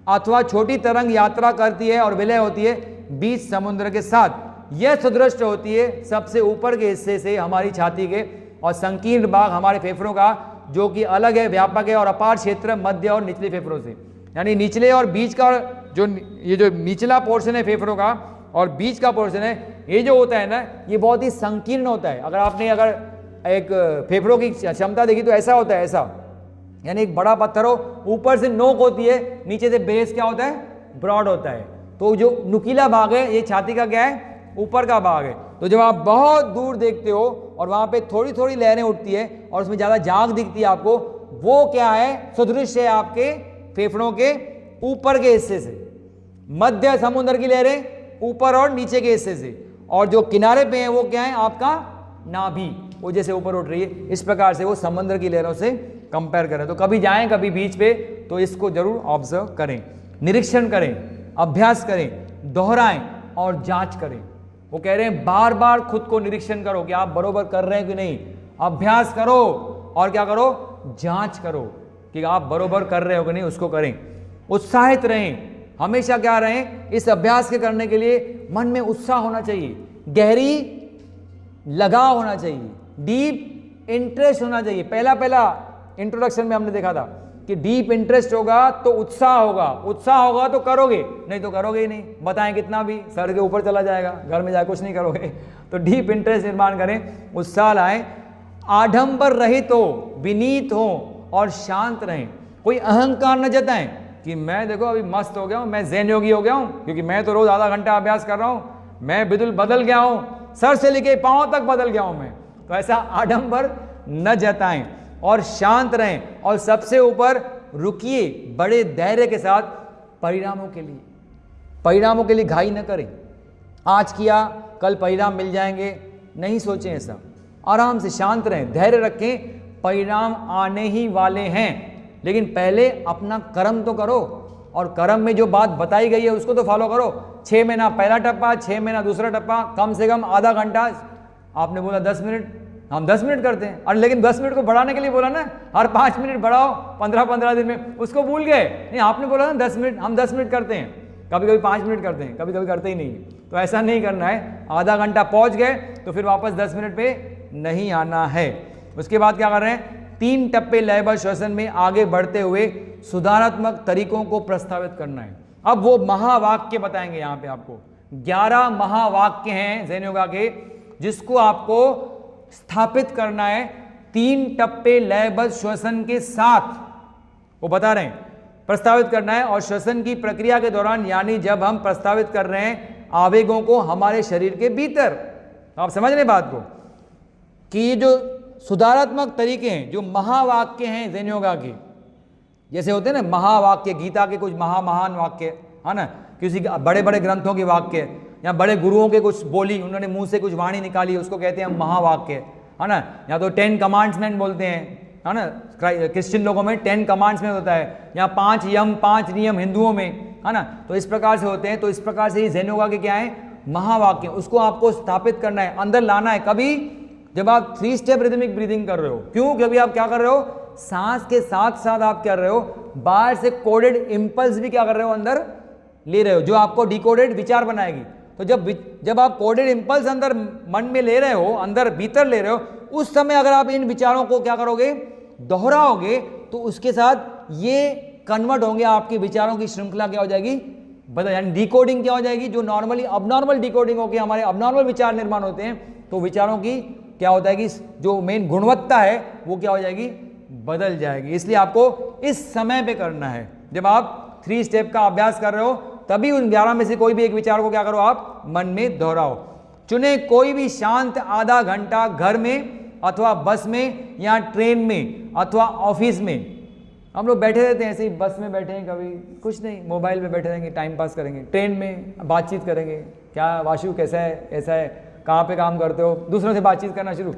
अथवा छोटी तरंग यात्रा करती है और विलय होती है बीच समुद्र के साथ। यह सुदृष्ट होती है सबसे ऊपर के हिस्से से हमारी छाती के, और संकीर्ण भाग हमारे फेफड़ों का, जो कि अलग है, व्यापक है और अपार क्षेत्र मध्य और निचले फेफड़ों से। यानी निचले और बीच का जो ये जो निचला पोर्शन है फेफड़ों का और बीच का पोर्शन है, ये जो होता है ना, ये बहुत ही संकीर्ण होता है। अगर आपने अगर एक फेफड़ों की क्षमता देखी तो ऐसा होता है, ऐसा, यानी एक बड़ा पत्थर हो, ऊपर से नोक होती है, नीचे से बेस क्या होता है, ब्रॉड होता है। तो जो नुकीला भाग है ये छाती का क्या है, ऊपर का भाग है। तो जब आप बहुत दूर देखते हो और वहां पे थोड़ी थोड़ी लहरें उठती है और उसमें ज्यादा जाग दिखती है आपको, वो क्या है, सदृश है आपके फेफड़ों के ऊपर के हिस्से से। मध्य समुद्र की लहरें ऊपर और नीचे के हिस्से से, और जो किनारे पे है वो क्या है, आपका नाभि, वो जैसे ऊपर उठ रही है। इस प्रकार से वो समुद्र की लहरों से कंपेयर करें। तो कभी जाएं कभी बीच पे तो इसको जरूर ऑब्जर्व करें, निरीक्षण करें, अभ्यास करें, दोहराएं और जांच करें। वो कह रहे हैं बार बार खुद को निरीक्षण करो कि आप बरोबर कर रहे हैं कि नहीं, अभ्यास करो और क्या करो, जांच करो कि आप बरोबर कर रहे हो कि नहीं, उसको करें। उत्साहित रहें, हमेशा क्या रहें, इस अभ्यास के करने के लिए मन में उत्साह होना चाहिए, गहरी लगाव होना चाहिए, डीप इंटरेस्ट होना चाहिए। पहला इंट्रोडक्शन में हमने देखा था कि डीप इंटरेस्ट होगा तो उत्साह होगा, उत्साह होगा तो करोगे, नहीं तो करोगे ही नहीं, बताएं कितना भी, सर के ऊपर चला जाएगा, घर में जाकर कुछ नहीं करोगे। तो डीप इंटरेस्ट निर्माण करें, उत्साह लाएं, आडंबर रहित हो, विनीत हो और शांत रहें। कोई अहंकार न जताएं कि मैं देखो अभी मस्त हो गया हूं, मैं ज़ेन योगी हो गया हूं, क्योंकि मैं तो रोज आधा घंटा अभ्यास कर रहा हूं, मैं बिल्कुल बदल गया हूं, सर से लेके पांव तक बदल गया हूं मैं। तो ऐसा आडंबर न जताएं और शांत रहें, और सबसे ऊपर रुकिए बड़े धैर्य के साथ परिणामों के लिए घाई न करें। आज किया कल परिणाम मिल जाएंगे, नहीं सोचें ऐसा। आराम से शांत रहें, धैर्य रखें, परिणाम आने ही वाले हैं, लेकिन पहले अपना कर्म तो करो, और कर्म में जो बात बताई गई है उसको तो फॉलो करो। 6 महीना पहला टप्पा, 6 महीना दूसरा टप्पा, कम से कम आधा घंटा। आपने बोला 10 मिनट, हम 10 मिनट करते हैं, और लेकिन 10 मिनट को बढ़ाने के लिए बोला ना, हर 5 मिनट बढ़ाओ 15-15 दिन में, उसको भूल गए। नहीं, आपने बोला ना 10 मिनट, हम 10 मिनट करते हैं, कभी कभी 5 मिनट करते हैं, कभी कभी करते ही नहीं। तो ऐसा नहीं करना है, आधा घंटा पहुंच गए तो फिर वापस 10 मिनट पे नहीं आना है। उसके बाद क्या कर रहे हैं, 3 टप्पे लयबद्ध श्वसन में आगे बढ़ते हुए सुधारात्मक तरीकों को प्रस्तावित करना है। अब वो महावाक्य बताएंगे यहाँ पे आपको, 11 महावाक्य हैं ज़ेन योगा के, जिसको आपको स्थापित करना है 3 टप्पे लयबद्ध श्वसन के साथ। वो बता रहे हैं प्रस्तावित करना है, और श्वसन की प्रक्रिया के दौरान, यानी जब हम प्रस्तावित कर रहे हैं आवेगों को हमारे शरीर के भीतर। आप समझ रहे बात को, कि ये जो सुधारात्मक तरीके हैं, जो महावाक्य हैं ज़ेन योगा के, जैसे होते हैं ना महावाक्य, गीता के कुछ महान वाक्य है ना, किसी बड़े बड़े ग्रंथों के वाक्य, या बड़े गुरुओं के कुछ बोली, उन्होंने मुंह से कुछ वाणी निकाली, उसको कहते हैं महावाक्य, है ना। या तो 10 कमांड्समेंट बोलते हैं, है ना, क्रिश्चियन लोगों में 10 कमांड्समेंट होता है, या 5 यम 5 नियम हिंदुओं में, है ना। तो इस प्रकार से होते हैं। तो इस प्रकार से ही ज़ेन योगा के क्या है, महावाक्य, उसको आपको स्थापित करना है, अंदर लाना है। कभी जब आप 3 स्टेप रिदमिक ब्रीदिंग कर रहे हो, क्यों, क्योंकि आप क्या कर रहे हो, सांस के साथ साथ आप क्या कर रहे हो, बाहर से कोडेड इंपल्स भी क्या कर रहे हो, अंदर ले रहे हो, जो आपको डिकोडेड विचार बनाएगी। तो जब आप कोडेड इंपल्स अंदर मन में ले रहे हो, अंदर भीतर ले रहे हो, उस समय अगर आप इन विचारों को क्या करोगे, दोहराओगे, तो उसके साथ ये कन्वर्ट होंगे, आपके विचारों की श्रृंखला क्या हो जाएगी, बदल, यानी डिकोडिंग क्या हो जाएगी। जो नॉर्मली अबनॉर्मल डिकोडिंग होकर हमारे अबनॉर्मल विचार निर्माण होते हैं, तो विचारों की क्या होता है कि जो मेन गुणवत्ता है वो क्या हो जाएगी, बदल जाएगी। इसलिए आपको इस समय पे करना है, जब आप 3 स्टेप का अभ्यास कर रहे हो, तभी उन 11 में से कोई भी एक विचार को क्या करो, आप मन में दोहराओ। चुने कोई भी शांत आधा घंटा घर में अथवा बस में या ट्रेन में अथवा ऑफिस में हम लोग बैठे रहते हैं, ऐसे ही बस में बैठे हैं, कभी कुछ नहीं, मोबाइल पे बैठे रहेंगे, टाइम पास करेंगे। ट्रेन में बातचीत करेंगे, क्या वाशु कैसा है, ऐसा है, कहाँ पे काम करते हो, दूसरों से बातचीत करना शुरू।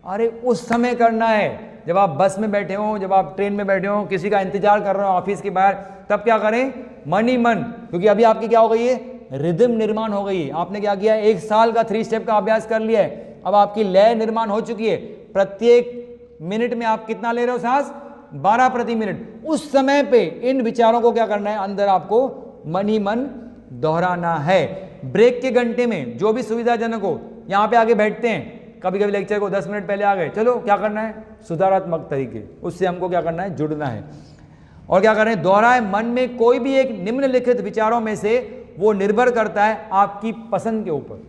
अरे उस समय करना है जब आप बस में बैठे हो, जब आप ट्रेन में बैठे हो, किसी का इंतजार कर रहे हो ऑफिस के बाहर, तब क्या करें, मन ही मन, क्योंकि अभी आपकी क्या हो गई है, रिदम निर्माण हो गई है। आपने क्या किया, 1 साल का 3 स्टेप का अभ्यास कर लिया है, अब आपकी लय निर्माण हो चुकी है। प्रत्येक मिनट में आप कितना ले रहे हो सांस, 12 प्रति मिनट। उस समय पे इन विचारों को क्या करना है, अंदर आपको मन ही मन दोहराना है। ब्रेक के घंटे में जो भी सुविधाजनक हो, यहाँ पे आगे बैठते हैं, कभी कभी लेक्चर को 10 मिनट पहले आ गए, चलो क्या करना है, सुधारात्मक तरीके, उससे हमको क्या करना है, जुड़ना है। और क्या करें, दोहराए मन में कोई भी एक निम्नलिखित विचारों में से, वो निर्भर करता है आपकी पसंद के ऊपर।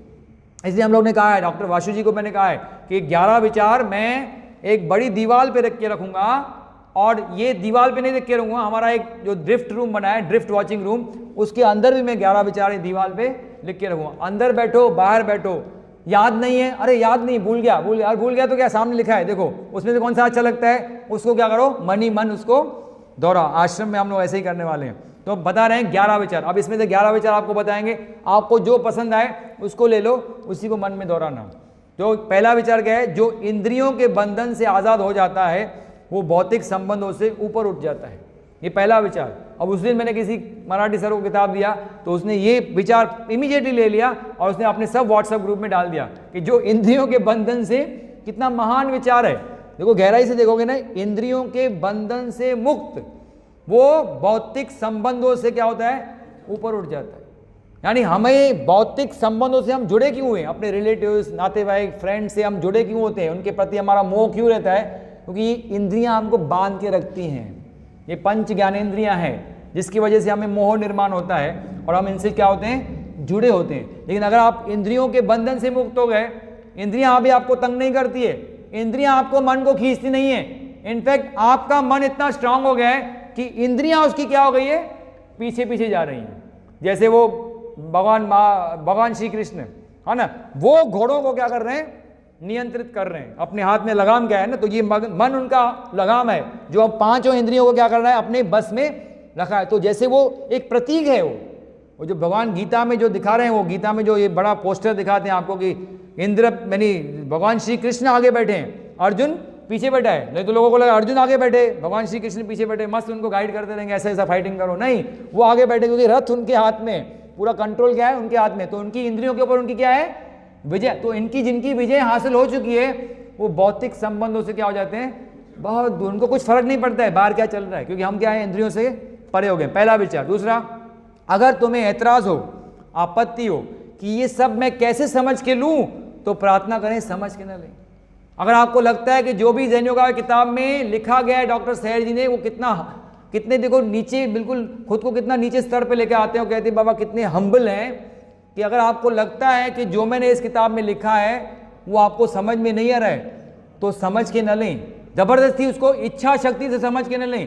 इसलिए हम लोग ने कहा है, डॉक्टर वाशु जी को मैंने कहा है कि 11 विचार मैं एक बड़ी दीवार पे रख के रखूंगा, और ये दीवार पे नहीं रख के रखूंगा, हमारा एक जो ड्रिफ्ट रूम बना है, ड्रिफ्ट वॉचिंग रूम, उसके अंदर भी मैं 11 विचार दीवार पे लिख के रखूंगा। अंदर बैठो बाहर बैठो, याद नहीं है, अरे याद नहीं, भूल गया तो क्या, सामने लिखा है, देखो उसमें से कौन सा अच्छा लगता है, उसको क्या करो, मन ही मन उसको दोहराओ। आश्रम में हम लोग ऐसे ही करने वाले हैं। तो बता रहे हैं 11 विचार, अब इसमें से 11 विचार आपको बताएंगे, आपको जो पसंद आए उसको ले लो, उसी को मन में दोहराना। तो पहला विचार क्या है, जो इंद्रियों के बंधन से आज़ाद हो जाता है वो भौतिक संबंधों से ऊपर उठ जाता है, ये पहला विचार। अब उस दिन मैंने किसी मराठी सर को किताब दिया, तो उसने ये विचार इमीडिएटली ले लिया और उसने अपने सब व्हाट्सएप ग्रुप में डाल दिया कि जो इंद्रियों के बंधन से, कितना महान विचार है। देखो गहराई से देखोगे ना, इंद्रियों के बंधन से मुक्त, वो भौतिक संबंधों से क्या होता है, ऊपर उठ जाता है। यानी हमें भौतिक संबंधों से हम जुड़े क्यों हैं, अपने रिलेटिव्स, नातेवाईक, फ्रेंड से हम जुड़े क्यों होते हैं, उनके प्रति हमारा मोह क्यों रहता है, क्योंकि ये इंद्रियां हमको बांध के रखती हैं। ये पंच ज्ञानेंद्रियां हैं जिसकी वजह से हमें मोह निर्माण होता है और हम इनसे क्या होते हैं, जुड़े होते हैं। लेकिन अगर आप इंद्रियों के बंधन से मुक्त हो गए, इंद्रियां अभी आपको तंग नहीं करती है, इंद्रियां आपको मन को खींचती नहीं है। इनफैक्ट आपका मन इतना स्ट्रांग हो गया है कि इंद्रियां उसकी क्या हो गई है, पीछे पीछे जा रही हैं। जैसे वो भगवान श्री कृष्ण है ना, वो घोड़ों को क्या कर रहे हैं, नियंत्रित कर रहे हैं। अपने हाथ में लगाम क्या है ना, तो ये मन उनका लगाम है, जो अब 5 इंद्रियों को क्या कर रहा है, अपने बस में रखा है। तो जैसे वो एक प्रतीक है, वो जो भगवान गीता में जो दिखा रहे हैं, वो गीता में जो ये बड़ा पोस्टर दिखाते हैं आपको कि इंद्र यानी भगवान श्री कृष्ण आगे बैठे हैं, अर्जुन पीछे बैठा है। नहीं तो लोगों को लगा अर्जुन आगे बैठे, भगवान श्री कृष्ण पीछे बैठे, मस्त उनको गाइड करते रहेंगे, ऐसा ऐसा फाइटिंग करो। नहीं, वो आगे बैठे, क्योंकि रथ उनके हाथ में, पूरा कंट्रोल क्या है, उनके हाथ में। तो उनकी इंद्रियों के ऊपर उनकी क्या है, विजय। तो इनकी जिनकी विजय हासिल हो चुकी है, वो भौतिक संबंधों से क्या हो जाते हैं, बहुत दूर, उनको कुछ फर्क नहीं पड़ता है बाहर क्या चल रहा है, क्योंकि हम क्या है, इंद्रियों से परे हो गए। पहला विचार। दूसरा, अगर तुम्हें ऐतराज हो, आपत्ति हो कि ये सब मैं कैसे समझ के लूं, तो प्रार्थना करें समझ के न लें। अगर आपको लगता है कि जो भी जैन योगा किताब में लिखा गया है डॉक्टर सहर जी ने, वो कितने देखो नीचे, बिल्कुल खुद को कितना नीचे स्तर पे लेके आते हो, कहते हैं बाबा कितने हम्बल हैं, कि अगर आपको लगता है कि जो मैंने इस किताब में लिखा है वो आपको समझ में नहीं आ रहा है, तो समझ के न लें, जबरदस्ती उसको इच्छा शक्ति से समझ के न लें।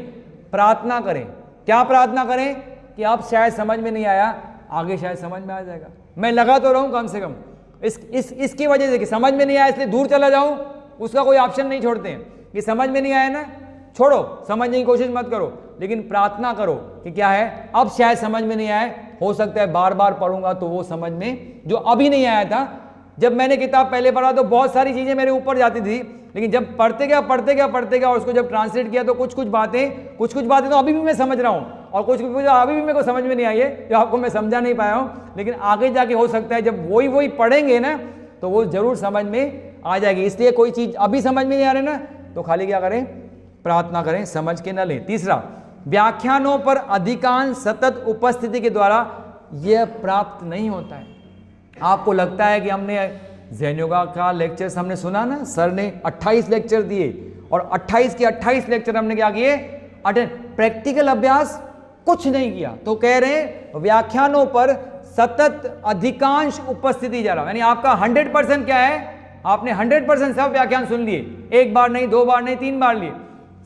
प्रार्थना करें। क्या प्रार्थना करें, कि आप शायद समझ में नहीं आया, आगे शायद समझ में आ जाएगा। मैं लगा तो रहूं कम से कम इसकी वजह से कि समझ में नहीं आया इसलिए दूर चला जाऊं, उसका कोई ऑप्शन नहीं छोड़ते हैं। कि समझ में नहीं आया ना, छोड़ो, समझने की कोशिश मत करो, लेकिन प्रार्थना करो कि क्या है, अब शायद समझ में नहीं आए, हो सकता है बार बार पढ़ूंगा तो वो समझ में, जो अभी नहीं आया था, जब मैंने किताब पहले पढ़ा तो बहुत सारी चीजें मेरे ऊपर जाती थी, लेकिन जब पढ़ते गया और उसको जब ट्रांसलेट किया तो कुछ कुछ बातें तो अभी भी मैं समझ रहा हूँ, और कुछ अभी भी मेरे को समझ में नहीं आई है, जो आपको मैं समझा नहीं पाया हूँ, लेकिन आगे जाके हो सकता है जब वही पढ़ेंगे ना, तो वो जरूर समझ में आ जाएगी। इसलिए कोई चीज अभी समझ में नहीं आ रही ना, तो खाली क्या करें, प्रार्थना करें, समझ के न लें। तीसरा, व्याख्यानों पर अधिकांश सतत उपस्थिति के द्वारा यह प्राप्त नहीं होता है। आपको लगता है कि हमने जैन योगा का लेक्चर्स हमने सुना ना, सर ने 28 लेक्चर दिए और 28 के 28 लेक्चर हमने क्या किए, अटेंड, प्रैक्टिकल अभ्यास कुछ नहीं किया। तो कह रहे हैं व्याख्यानों पर सतत अधिकांश उपस्थिति जा रहा, यानी आपका 100% क्या है, आपने 100% सब व्याख्यान सुन लिए, एक बार नहीं, 2 बार नहीं, 3 बार लिए,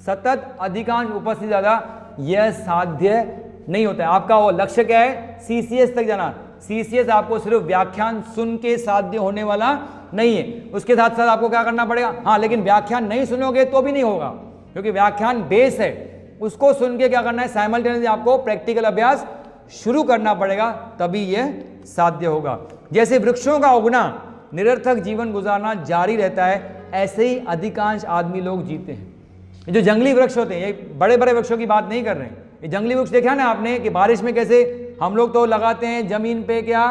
सतत अधिकांश उपस्थिति ज्यादा, यह साध्य नहीं होता है। आपका वो लक्ष्य क्या है, CCS तक जाना। CCS आपको सिर्फ व्याख्यान सुन के साध्य होने वाला नहीं है। उसके साथ साथ आपको क्या करना पड़ेगा, हाँ लेकिन व्याख्यान नहीं सुनोगे तो भी नहीं होगा, क्योंकि व्याख्यान बेस है, उसको सुन के क्या करना है, साइमल्टेनियसली आपको प्रैक्टिकल अभ्यास शुरू करना पड़ेगा, तभी यह साध्य होगा। जैसे वृक्षों का उगना, निरर्थक जीवन गुजारना जारी रहता है, ऐसे ही अधिकांश आदमी लोग जीते हैं। ये जो जंगली वृक्ष होते हैं, ये बड़े बड़े वृक्षों की बात नहीं कर रहे हैं, ये जंगली वृक्ष देखा ना आपने कि बारिश में कैसे हम लोग तो लगाते हैं जमीन पे क्या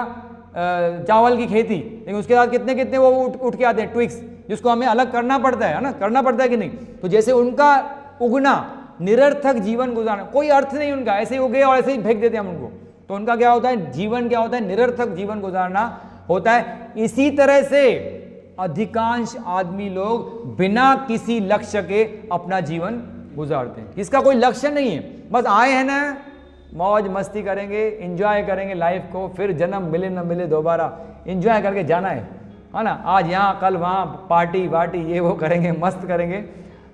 चावल की खेती, लेकिन उसके बाद कितने कितने वो उठ के आते हैं ट्विक्स, जिसको हमें अलग करना पड़ता है ना, करना पड़ता है कि नहीं। तो जैसे उनका उगना, निरर्थक जीवन गुजारना, कोई अर्थ नहीं उनका, ऐसे ही उगे और ऐसे ही फेंक देते हैं हम उनको, तो उनका क्या होता है, जीवन क्या होता है, निरर्थक जीवन गुजारना होता है। इसी तरह से अधिकांश आदमी लोग बिना किसी लक्ष्य के अपना जीवन गुजारते हैं, इसका कोई लक्ष्य नहीं है, बस आए हैं ना, मौज मस्ती करेंगे, एंजॉय करेंगे लाइफ को, फिर जन्म मिले न मिले दोबारा, एंजॉय करके जाना है ना, आज यहाँ कल वहाँ, पार्टी वार्टी ये वो करेंगे, मस्त करेंगे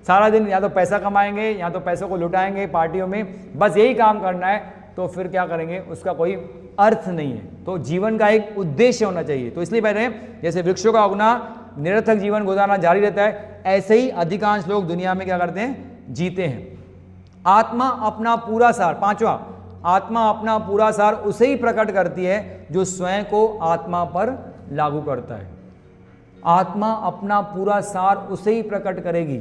सारा दिन, या तो पैसा कमाएंगे या तो पैसों को लुटाएंगे पार्टियों में, बस यही काम करना है, तो फिर क्या करेंगे, उसका कोई अर्थ नहीं है। तो जीवन का एक उद्देश्य होना चाहिए। तो इसलिए कह रहे हैं जैसे वृक्षों का उगना, निरर्थक जीवन गुजारना जारी रहता है, ऐसे ही अधिकांश लोग दुनिया में क्या करते हैं, जीते हैं। आत्मा अपना पूरा सार, पांचवा, आत्मा अपना पूरा सार उसे ही प्रकट करती है जो स्वयं को आत्मा पर लागू करता है। आत्मा अपना पूरा सार उसे ही प्रकट करेगी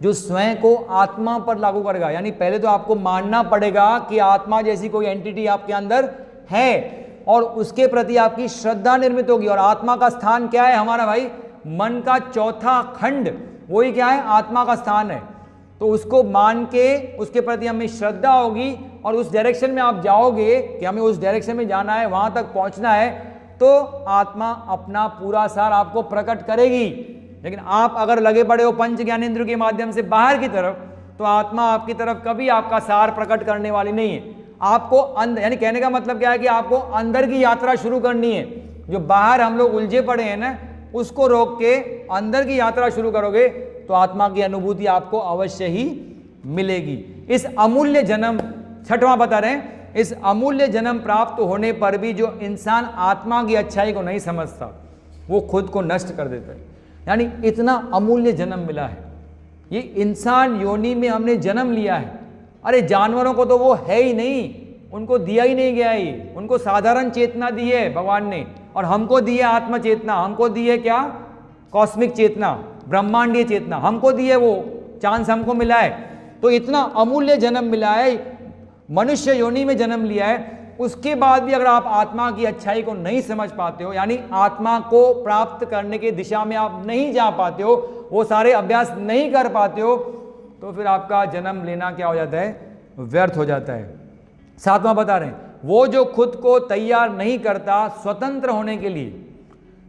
जो स्वयं को आत्मा पर लागू करेगा। यानी पहले तो आपको मानना पड़ेगा कि आत्मा जैसी कोई एंटिटी आपके अंदर है और उसके प्रति आपकी श्रद्धा निर्मित होगी। और आत्मा का स्थान क्या है हमारा भाई, मन का चौथा खंड, वही क्या है, आत्मा का स्थान है। तो उसको मान के उसके प्रति हमें श्रद्धा होगी और उस डायरेक्शन में आप जाओगे कि हमें उस डायरेक्शन में जाना है, वहां तक पहुंचना है, तो आत्मा अपना पूरा सार आपको प्रकट करेगी। लेकिन आप अगर लगे पड़े हो पंच ज्ञानेंद्रियों के माध्यम से बाहर की तरफ, तो आत्मा आपकी तरफ कभी आपका सार प्रकट करने वाली नहीं है। आपको अंदर, यानी कहने का मतलब क्या है कि आपको अंदर की यात्रा शुरू करनी है। जो बाहर हम लोग उलझे पड़े हैं ना, उसको रोक के अंदर की यात्रा शुरू करोगे तो आत्मा की अनुभूति आपको अवश्य ही मिलेगी। इस अमूल्य जन्म, छठवां बता रहे हैं, इस अमूल्य जन्म प्राप्त होने पर भी जो इंसान आत्मा की अच्छाई को नहीं समझता, वो खुद को नष्ट कर देता है। यानी इतना अमूल्य जन्म मिला है, ये इंसान योनि में हमने जन्म लिया है। अरे जानवरों को तो वो है ही नहीं, उनको दिया ही नहीं गया है, उनको साधारण चेतना दी है भगवान ने, और हमको दी है आत्म चेतना, हमको दी है क्या, कॉस्मिक चेतना, ब्रह्मांडीय चेतना हमको दी है, वो चांस हमको मिला है। तो इतना अमूल्य जन्म मिला है, मनुष्य योनि में जन्म लिया है, उसके बाद भी अगर आप आत्मा की अच्छाई को नहीं समझ पाते हो, यानी आत्मा को प्राप्त करने की दिशा में आप नहीं जा पाते हो, वो सारे अभ्यास नहीं कर पाते हो, तो फिर आपका जन्म लेना क्या हो जाता है, व्यर्थ हो जाता है। सातवां बता रहे हैं, वो जो खुद को तैयार नहीं करता स्वतंत्र होने के लिए,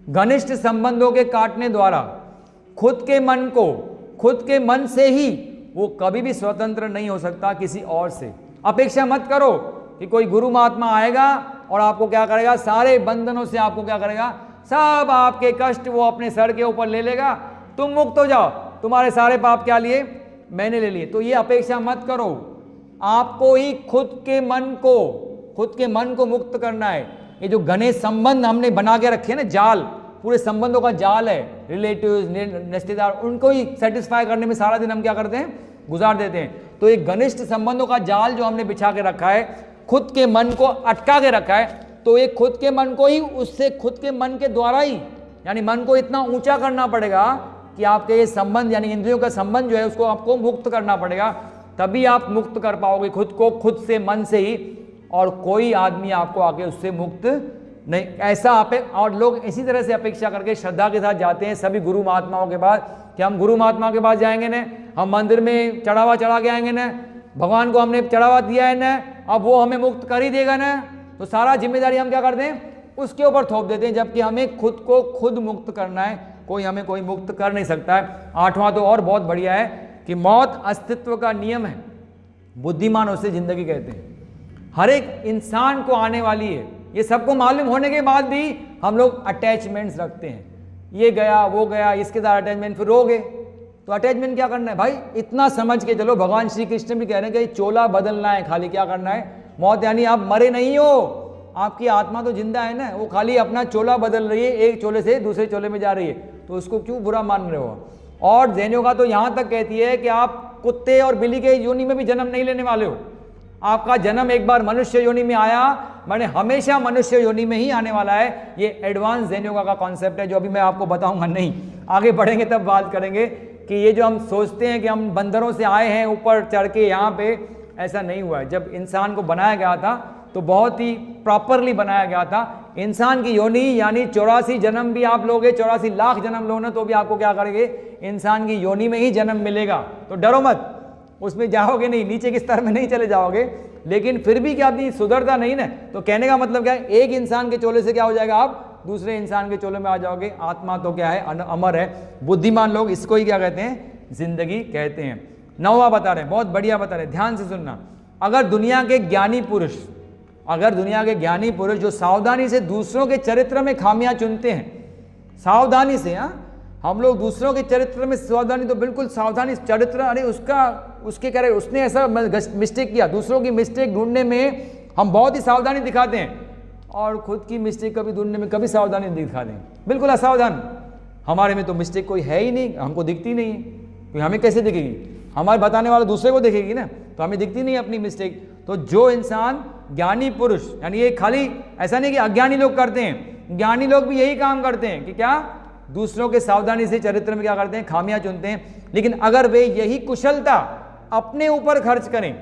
घनिष्ठ संबंधों के काटने द्वारा खुद के मन को, खुद के मन से ही वो कभी भी स्वतंत्र नहीं हो सकता किसी और से। अपेक्षा मत करो कि कोई गुरु महात्मा आएगा और आपको क्या करेगा, सारे बंधनों से आपको क्या करेगा, सब आपके कष्ट वो अपने सर के ऊपर ले लेगा, तुम मुक्त हो जाओ, तुम्हारे सारे पाप क्या लिए, मैंने ले लिए। तो ये अपेक्षा मत करो, आपको ही खुद के मन को मुक्त करना है। ये जो घने संबंध हमने बना के रखे हैं ना, जाल, पूरे संबंधों का जाल है, रिलेटिव्स, रिश्तेदार, उनको ही सेटिस्फाई करने में सारा दिन हम क्या करते हैं, गुजार देते हैं। तो एक घनिष्ठ संबंधों का जाल जो हमने बिछा के रखा है, खुद के मन को अटका के रखा है, तो एक खुद के मन को ही, उससे खुद के मन के द्वारा ही, यानी मन को इतना ऊंचा करना पड़ेगा कि आपके ये संबंध, यानी इंद्रियों का संबंध जो है उसको आपको मुक्त करना पड़ेगा, तभी आप मुक्त कर पाओगे खुद को, खुद से, मन से ही। और कोई आदमी आपको आके उससे मुक्त नहीं, ऐसा और लोग इसी तरह से अपेक्षा करके श्रद्धा के साथ जाते हैं सभी गुरु महात्माओं के पास कि हम गुरु महात्मा के पास जाएंगे ना, हम मंदिर में चढ़ावा चढ़ा के आएंगे ना, भगवान को हमने चढ़ावा दिया है ना, अब वो हमें मुक्त कर ही देगा ना। तो सारा जिम्मेदारी हम क्या करते हैं, उसके ऊपर थोप देते हैं, जबकि हमें खुद को खुद मुक्त करना है, कोई मुक्त कर नहीं सकता है। आठवां तो और बहुत बढ़िया है कि मौत अस्तित्व का नियम है, बुद्धिमान उसे जिंदगी कहते हैं। हर एक इंसान को आने वाली है, ये सबको मालूम होने के बाद भी हम लोग अटैचमेंट्स रखते हैं, ये गया वो गया, इसके साथ अटैचमेंट, फिर रो गए। तो अटैचमेंट क्या करना है भाई, इतना समझ के चलो, भगवान श्री कृष्ण भी कह रहे हैं कि चोला बदलना है, खाली क्या करना है, मौत यानी आप मरे नहीं हो, आपकी आत्मा तो जिंदा है ना, वो खाली अपना चोला बदल रही है, एक चोले से दूसरे चोले में जा रही है। तो उसको क्यों बुरा मान रहे हो? और जैन योगा तो यहाँ तक कहती है कि आप कुत्ते और बिल्ली के योनि में भी जन्म नहीं लेने वाले हो। आपका जन्म एक बार मनुष्य योनि में आया, मैंने हमेशा मनुष्य योनि में ही आने वाला है। ये एडवांस जैन योगा का कॉन्सेप्ट है जो अभी मैं आपको बताऊंगा नहीं, आगे बढ़ेंगे तब बात करेंगे कि ये जो हम सोचते हैं कि हम बंदरों से आए हैं ऊपर चढ़ के यहाँ पे, ऐसा नहीं हुआ है। जब इंसान को बनाया गया था तो बहुत ही प्रॉपरली बनाया गया था। इंसान की योनि यानी 84 जन्म भी आप लोगे, 84 लाख जन्म लोगे तो भी आपको क्या करेंगे, इंसान की योनि में ही जन्म मिलेगा। तो डरो मत, उसमें जाओगे नहीं, नीचे के स्तर में नहीं चले जाओगे। लेकिन फिर भी क्या अपनी सुधरता नहीं ना, तो कहने का मतलब क्या है, एक इंसान के चोले से क्या हो जाएगा, आप दूसरे इंसान के चोले में आ जाओगे। आत्मा तो क्या है, अमर है। बुद्धिमान लोग इसको ही क्या कहते हैं, जिंदगी कहते हैं। 9वां बता रहे हैं, बहुत बढ़िया बता रहे हैं, ध्यान से सुनना। अगर दुनिया के ज्ञानी पुरुष जो सावधानी से दूसरों के चरित्र में खामियां चुनते हैं, सावधानी से, हम लोग दूसरों के चरित्र में सावधानी, तो बिल्कुल सावधानी, चरित्र, अरे उसके कह रहे उसने ऐसा मिस्टेक किया, दूसरों की मिस्टेक ढूंढने में हम बहुत ही सावधानी दिखाते हैं और खुद की मिस्टेक कभी ढूंढने में कभी सावधानी नहीं दिखाते हैं, बिल्कुल असावधान। हमारे में तो मिस्टेक कोई है ही नहीं, हमको दिखती नहीं है, तो हमें कैसे दिखेगी, हमारे बताने वाला दूसरे को दिखेगी ना, तो हमें दिखती नहीं अपनी मिस्टेक। तो जो इंसान ज्ञानी पुरुष, यानी ये खाली ऐसा नहीं कि अज्ञानी लोग करते हैं, ज्ञानी लोग भी यही काम करते हैं कि क्या, दूसरों के सावधानी से चरित्र में क्या करते हैं, खामियां चुनते हैं। लेकिन अगर वे यही कुशलता अपने ऊपर खर्च करें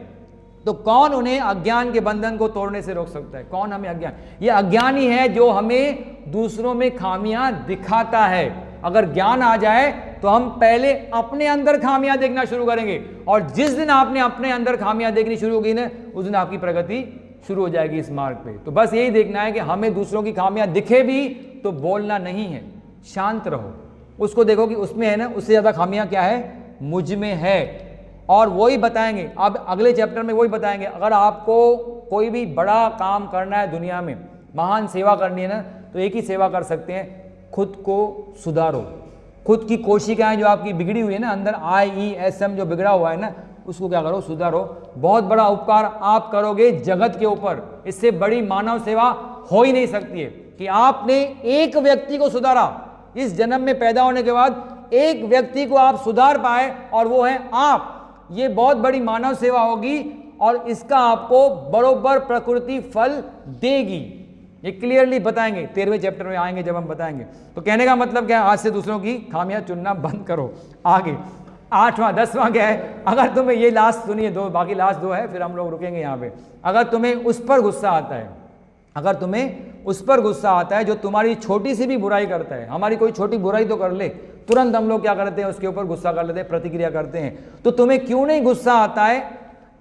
तो कौन उन्हें अज्ञान के बंधन को तोड़ने से रोक सकता है? कौन हमें अज्ञान, ये अज्ञानी है जो हमें दूसरों में खामियां दिखाता है। अगर ज्ञान आ जाए तो हम पहले अपने अंदर खामियां देखना शुरू करेंगे, और जिस दिन आपने अपने अंदर खामियां देखनी शुरू होगी ना, उस दिन आपकी प्रगति शुरू हो जाएगी इस मार्ग पे। तो बस यही देखना है कि हमें दूसरों की खामियां दिखे भी तो बोलना नहीं है, शांत रहो, उसको देखो कि उसमें है ना, उससे ज्यादा खामियां क्या है, मुझ में है। और वही बताएंगे, अब अगले चैप्टर में वही बताएंगे। अगर आपको कोई भी बड़ा काम करना है दुनिया में, महान सेवा करनी है ना, तो एक ही सेवा कर सकते हैं, खुद को सुधारो। खुद की कोशिकाएं जो आपकी बिगड़ी हुई है ना, अंदर IESM जो बिगड़ा हुआ है ना, उसको क्या करो, सुधारो। बहुत बड़ा उपकार आप करोगे जगत के ऊपर, इससे बड़ी मानव सेवा हो ही नहीं सकती है कि आपने एक व्यक्ति को सुधारा। इस जन्म में पैदा होने के बाद एक व्यक्ति को आप सुधार पाए, और वो है आप। ये बहुत बड़ी मानव सेवा होगी, और इसका आपको बरोबर प्रकृति फल देगी। ये क्लियरली बताएंगे, 13वें चैप्टर में आएंगे जब हम बताएंगे। तो कहने का मतलब क्या है, आज से दूसरों की खामियां चुनना बंद करो। आगे 8वां 10वां क्या है, अगर तुम्हें ये लास्ट सुनिए, दो बाकी लास्ट दो है, फिर हम लोग रुकेंगे यहाँ पे। अगर तुम्हें उस पर गुस्सा आता है, अगर तुम्हें उस पर गुस्सा आता है जो तुम्हारी छोटी सी भी बुराई करता है, हमारी कोई छोटी बुराई तो कर ले, तुरंत हम लोग क्या करते हैं, उसके ऊपर गुस्सा कर लेते हैं, प्रतिक्रिया करते हैं। तो तुम्हें क्यों नहीं गुस्सा आता है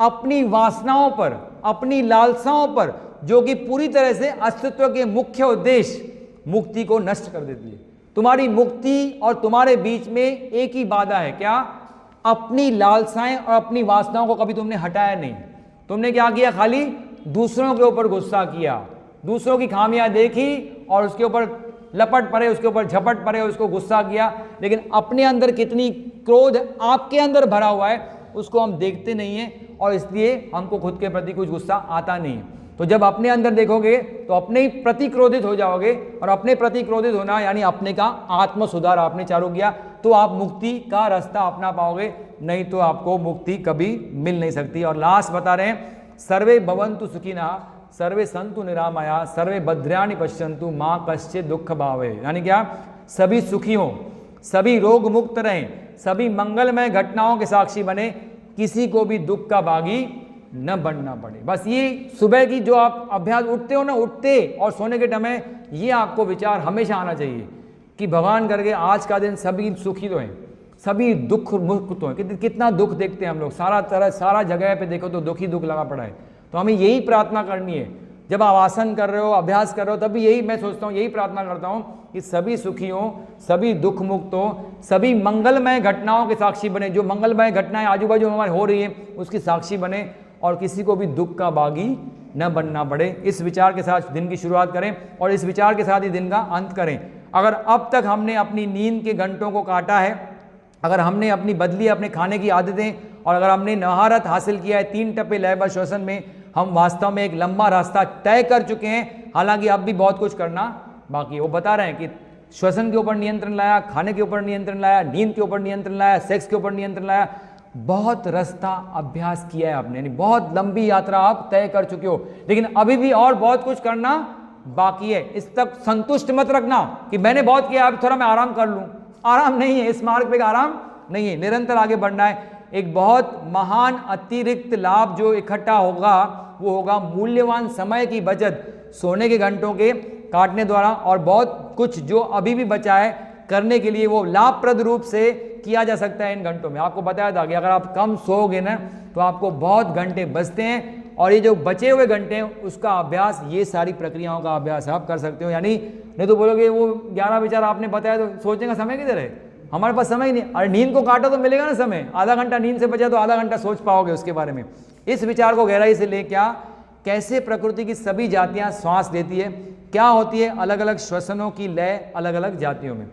अपनी वासनाओं पर, अपनी लालसाओं पर, जो कि पूरी तरह से अस्तित्व के मुख्य उद्देश्य मुक्ति को नष्ट कर देती है। तुम्हारी मुक्ति और तुम्हारे बीच में एक ही बाधा है, क्या, अपनी लालसाएं और अपनी वासनाओं को कभी तुमने हटाया नहीं। तुमने क्या किया, खाली दूसरों के ऊपर गुस्सा किया, दूसरों की खामियां देखी और उसके ऊपर लपट पड़े, उसके ऊपर झपट पड़े, उसको गुस्सा किया। लेकिन अपने अंदर कितनी क्रोध आपके अंदर भरा हुआ है उसको हम देखते नहीं हैं, और इसलिए हमको खुद के प्रति कुछ गुस्सा आता नहीं है। तो जब अपने अंदर देखोगे तो अपने ही प्रति क्रोधित हो जाओगे, और अपने प्रति क्रोधित होना यानी अपने का आत्म सुधार आपने चालू किया, तो आप मुक्ति का रास्ता अपना पाओगे, नहीं तो आपको मुक्ति कभी मिल नहीं सकती। और लास्ट बता रहे हैं, सर्वे भवन्तु सुखिनः सर्वे सन्तु निरामया सर्वे भद्राणि पश्यन्तु माँ कश्चित् दुःख भावे। यानी क्या, सभी सुखी हों, सभी रोग मुक्त रहें, सभी मंगलमय घटनाओं के साक्षी बने, किसी को भी दुख का भागी न बनना पड़े। बस ये सुबह की जो आप अभ्यास, उठते हो ना, उठते और सोने के टाइम में ये आपको विचार हमेशा आना चाहिए कि भगवान करके आज का दिन सभी सुखी तो हैं, सभी दुख मुक्त तो हैं। कितना दुख देखते हैं हम लोग, सारा जगह पे देखो तो दुख ही दुख लगा पड़ा है। तो हमें यही प्रार्थना करनी है, जब आप आसन कर रहे हो, अभ्यास कर रहे हो, तभी यही मैं सोचता हूँ, यही प्रार्थना करता हूँ कि सभी सुखी हों, सभी दुख मुक्त हो, सभी मंगलमय घटनाओं के साक्षी बने, जो मंगलमय घटनाएं आजू बाजू हमारे हो रही है उसकी साक्षी बने, और किसी को भी दुख का भागी न बनना पड़े। इस विचार के साथ दिन की शुरुआत करें और इस विचार के साथ ही दिन का अंत करें। अगर अब तक हमने अपनी नींद के घंटों को काटा है, अगर हमने अपनी बदली अपने खाने की आदतें, और अगर हमने महारत हासिल किया है 3 टप्पे लयबद्ध श्वसन में, हम वास्तव में एक लंबा रास्ता तय कर चुके हैं। हालांकि अब भी बहुत कुछ करना बाकी है। वो बता रहे हैं कि श्वसन के ऊपर नियंत्रण लाया, खाने के ऊपर नियंत्रण लाया, नींद के ऊपर नियंत्रण लाया, सेक्स के ऊपर नियंत्रण लाया। बहुत रास्ता अभ्यास किया है आपने, यानी बहुत लंबी यात्रा आप तय कर चुके हो, लेकिन अभी भी और बहुत कुछ करना बाकी है। इस तक संतुष्ट मत रखना कि मैंने बहुत किया, अब थोड़ा मैं आराम कर लूं। आराम नहीं है, इस मार्ग पे आराम नहीं है, निरंतर आगे बढ़ना है। एक बहुत महान अतिरिक्त लाभ जो इकट्ठा होगा वो होगा मूल्यवान समय की बचत, सोने के घंटों के काटने द्वारा, और बहुत कुछ जो अभी भी बचा है करने के लिए वो लाभप्रद रूप से किया जा सकता है इन घंटों में। आपको बताया था कि अगर आप कम सोओगे ना तो आपको बहुत घंटे बचते हैं, और ये जो बचे हुए घंटे हैं उसका अभ्यास, ये सारी प्रक्रियाओं का अभ्यास आप कर सकते हो। यानी नहीं तो बोलोगे वो 11 विचार आपने बताया तो सोचने का समय किधर है, हमारे पास समय ही नहीं। अरे नींद को काटो तो मिलेगा ना समय, आधा घंटा नींद से बचा तो आधा घंटा सोच पाओगे उसके बारे में। इस विचार को गहराई से ले, क्या कैसे प्रकृति की सभी जातियां श्वास लेती है, क्या होती है अलग अलग श्वसनों की लय अलग अलग जातियों में,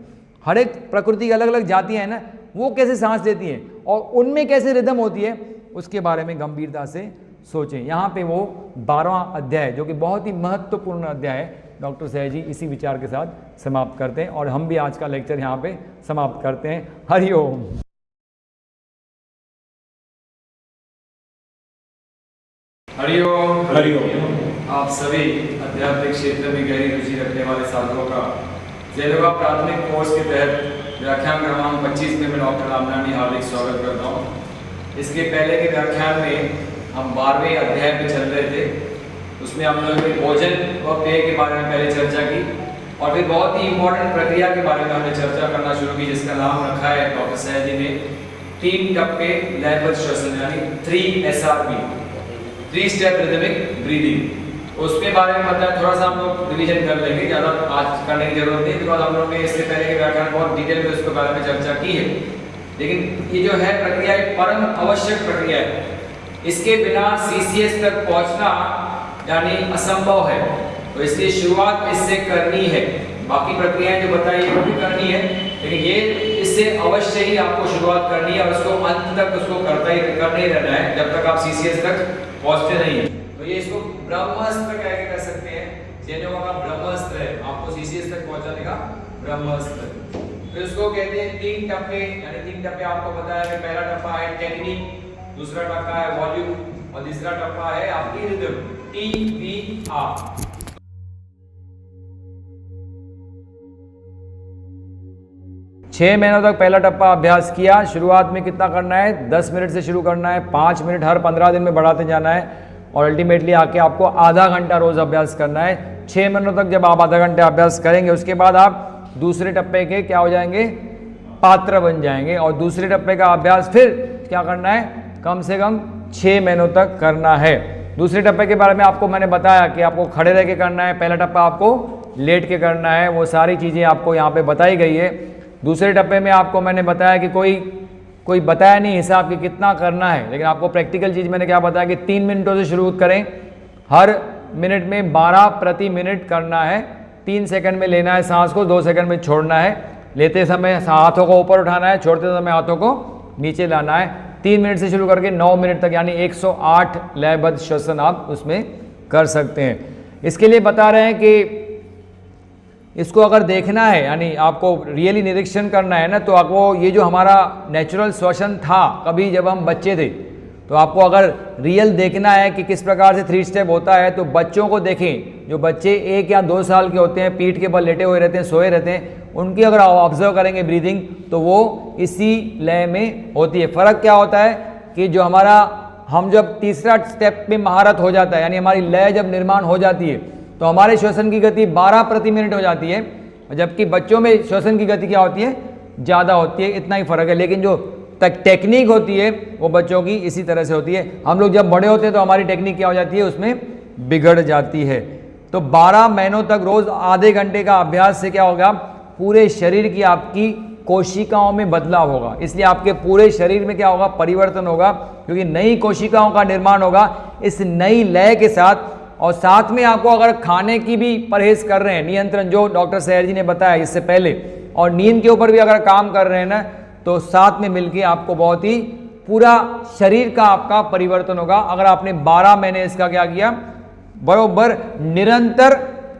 हर एक प्रकृति की अलग अलग जातियां हैं ना, वो कैसे सांस लेती हैं और उनमें कैसे रिदम होती है, उसके बारे में गंभीरता से सोचें। यहाँ पे वो 12वां अध्याय जो कि बहुत ही महत्वपूर्ण अध्याय है, डॉक्टर सहज जी इसी विचार के साथ समाप्त करते हैं, और हम भी आज का लेक्चर यहाँ पे समाप्त करते हैं। हरि ओम। हरि ओम। हरि ओम। आप सभी आध्यात्मिक क्षेत्र में गहरी रुचि रखने वाले साधकों का जयलोका प्राथमिक कोर्स के तहत व्याख्यान क्रमांक 25 में मैं डॉक्टर रामनानी हार्दिक स्वागत करता हूँ। इसके पहले के व्याख्यान में हम 12वें अध्याय पे चल रहे थे, उसमें हम लोगों ने भोजन व पेय के बारे में पहले चर्चा की, और फिर बहुत ही इंपॉर्टेंट प्रक्रिया के बारे में हमने चर्चा करना शुरू की, जिसका नाम रखा है डॉक्टर सहज जी ने 3 टप्पे लयबद्ध श्वसन, यानी 3SRB, 3 स्टेप रिदमिक ब्रीदिंग। उसके बारे में मतलब थोड़ा सा हम लोग रिवीजन कर लेंगे, ज़्यादा आज करने की जरूरत नहीं, बिकॉज हम लोगों ने इससे पहले के व्याख्यान बहुत डिटेल में उसके बारे में चर्चा की है। लेकिन ये जो है प्रक्रिया एक परम आवश्यक प्रक्रिया है, इसके बिना CCS तक पहुंचना यानी असंभव है, तो इसलिए शुरुआत इससे करनी है। बाकी प्रक्रियाएं जो बताई है वो भी करनी है, लेकिन ये इससे अवश्य ही आपको शुरुआत करनी है और उसको अंत तक उसको करते ही रहना है जब तक आप CCS तक पहुंचते नहीं है। तो ये इसको ब्रह्मास्त्र कह के कह सकते हैं, जैनों का ब्रह्मास्त्र है, आपको CCS तक पहुंचाने का ब्रह्मास्त्र। फिर उसको कहते हैं 3 टप्पे, यानी 3 टप्पे आपको बताया कि पहला टप्पा है टेक्निक, दूसरा टप्पा है वॉल्यूम और तीसरा टप्पा है आपकी रिदम, TVR। 6 महीनों तक पहला टप्पा अभ्यास किया। शुरुआत में कितना करना है, 10 मिनट से शुरू करना है, 5 मिनट हर 15 दिन में बढ़ाते जाना है, और अल्टीमेटली आके आपको आधा घंटा रोज अभ्यास करना है। 6 महीनों तक जब आप आधा घंटा अभ्यास करेंगे उसके बाद आप दूसरे टप्पे के क्या हो जाएंगे, पात्र बन जाएंगे, और दूसरे टप्पे का अभ्यास फिर क्या करना है, कम से कम 6 महीनों तक करना है। दूसरे टप्पे के बारे में आपको मैंने बताया कि आपको खड़े रह के करना है, पहला टप्पा आपको लेट के करना है, वो सारी चीज़ें आपको यहाँ पे बताई गई है। दूसरे टप्पे में आपको मैंने बताया कि कोई बताया नहीं हिसाब कि कितना करना है, लेकिन आपको प्रैक्टिकल चीज़ मैंने क्या बताया कि 3 मिनटों से शुरू करें, हर मिनट में 12 प्रति मिनट करना है, 3 सेकंड में लेना है सांस को, 2 सेकंड में छोड़ना है, लेते समय हाथों को ऊपर उठाना है, छोड़ते समय हाथों को नीचे लाना है। 3 मिनट से शुरू करके 9 मिनट तक यानी 108 लयबद्ध श्वसन आप उसमें कर सकते हैं। इसके लिए बता रहे हैं कि इसको अगर देखना है यानी आपको रियली निरीक्षण करना है ना, तो आपको ये जो हमारा नेचुरल श्वसन था कभी जब हम बच्चे थे, तो आपको अगर रियल देखना है कि किस प्रकार से 3 स्टेप होता है तो बच्चों को देखें। जो बच्चे 1 या 2 साल के होते हैं, पीठ के बल लेटे हुए रहते हैं, सोए रहते हैं, उनकी अगर आप ऑब्जर्व करेंगे ब्रीदिंग तो वो इसी लय में होती है। फ़र्क क्या होता है कि जो हम जब तीसरा स्टेप में महारत हो जाता है यानी हमारी लय जब निर्माण हो जाती है तो हमारे श्वसन की गति 12 प्रति मिनट हो जाती है, जबकि बच्चों में श्वसन की गति क्या होती है, ज़्यादा होती है। इतना ही फर्क है, लेकिन जो टेक्निक होती है वो बच्चों की इसी तरह से होती है। हम लोग जब बड़े होते हैं तो हमारी टेक्निक क्या हो जाती है, उसमें बिगड़ जाती है। तो 12 महीनों तक रोज आधे घंटे का अभ्यास से क्या होगा, पूरे शरीर की आपकी कोशिकाओं में बदलाव होगा। इसलिए आपके पूरे शरीर में क्या होगा, परिवर्तन होगा, क्योंकि नई कोशिकाओं का निर्माण होगा इस नई लय के साथ। और साथ में आपको अगर खाने की भी परहेज कर रहे हैं, नियंत्रण जो डॉक्टर सहर जी ने बताया इससे पहले, और नींद के ऊपर भी अगर काम कर रहे हैं ना, तो साथ में मिलके आपको बहुत ही पूरा शरीर का आपका परिवर्तन होगा। अगर आपने 12 महीने इसका क्या किया, बरोबर निरंतर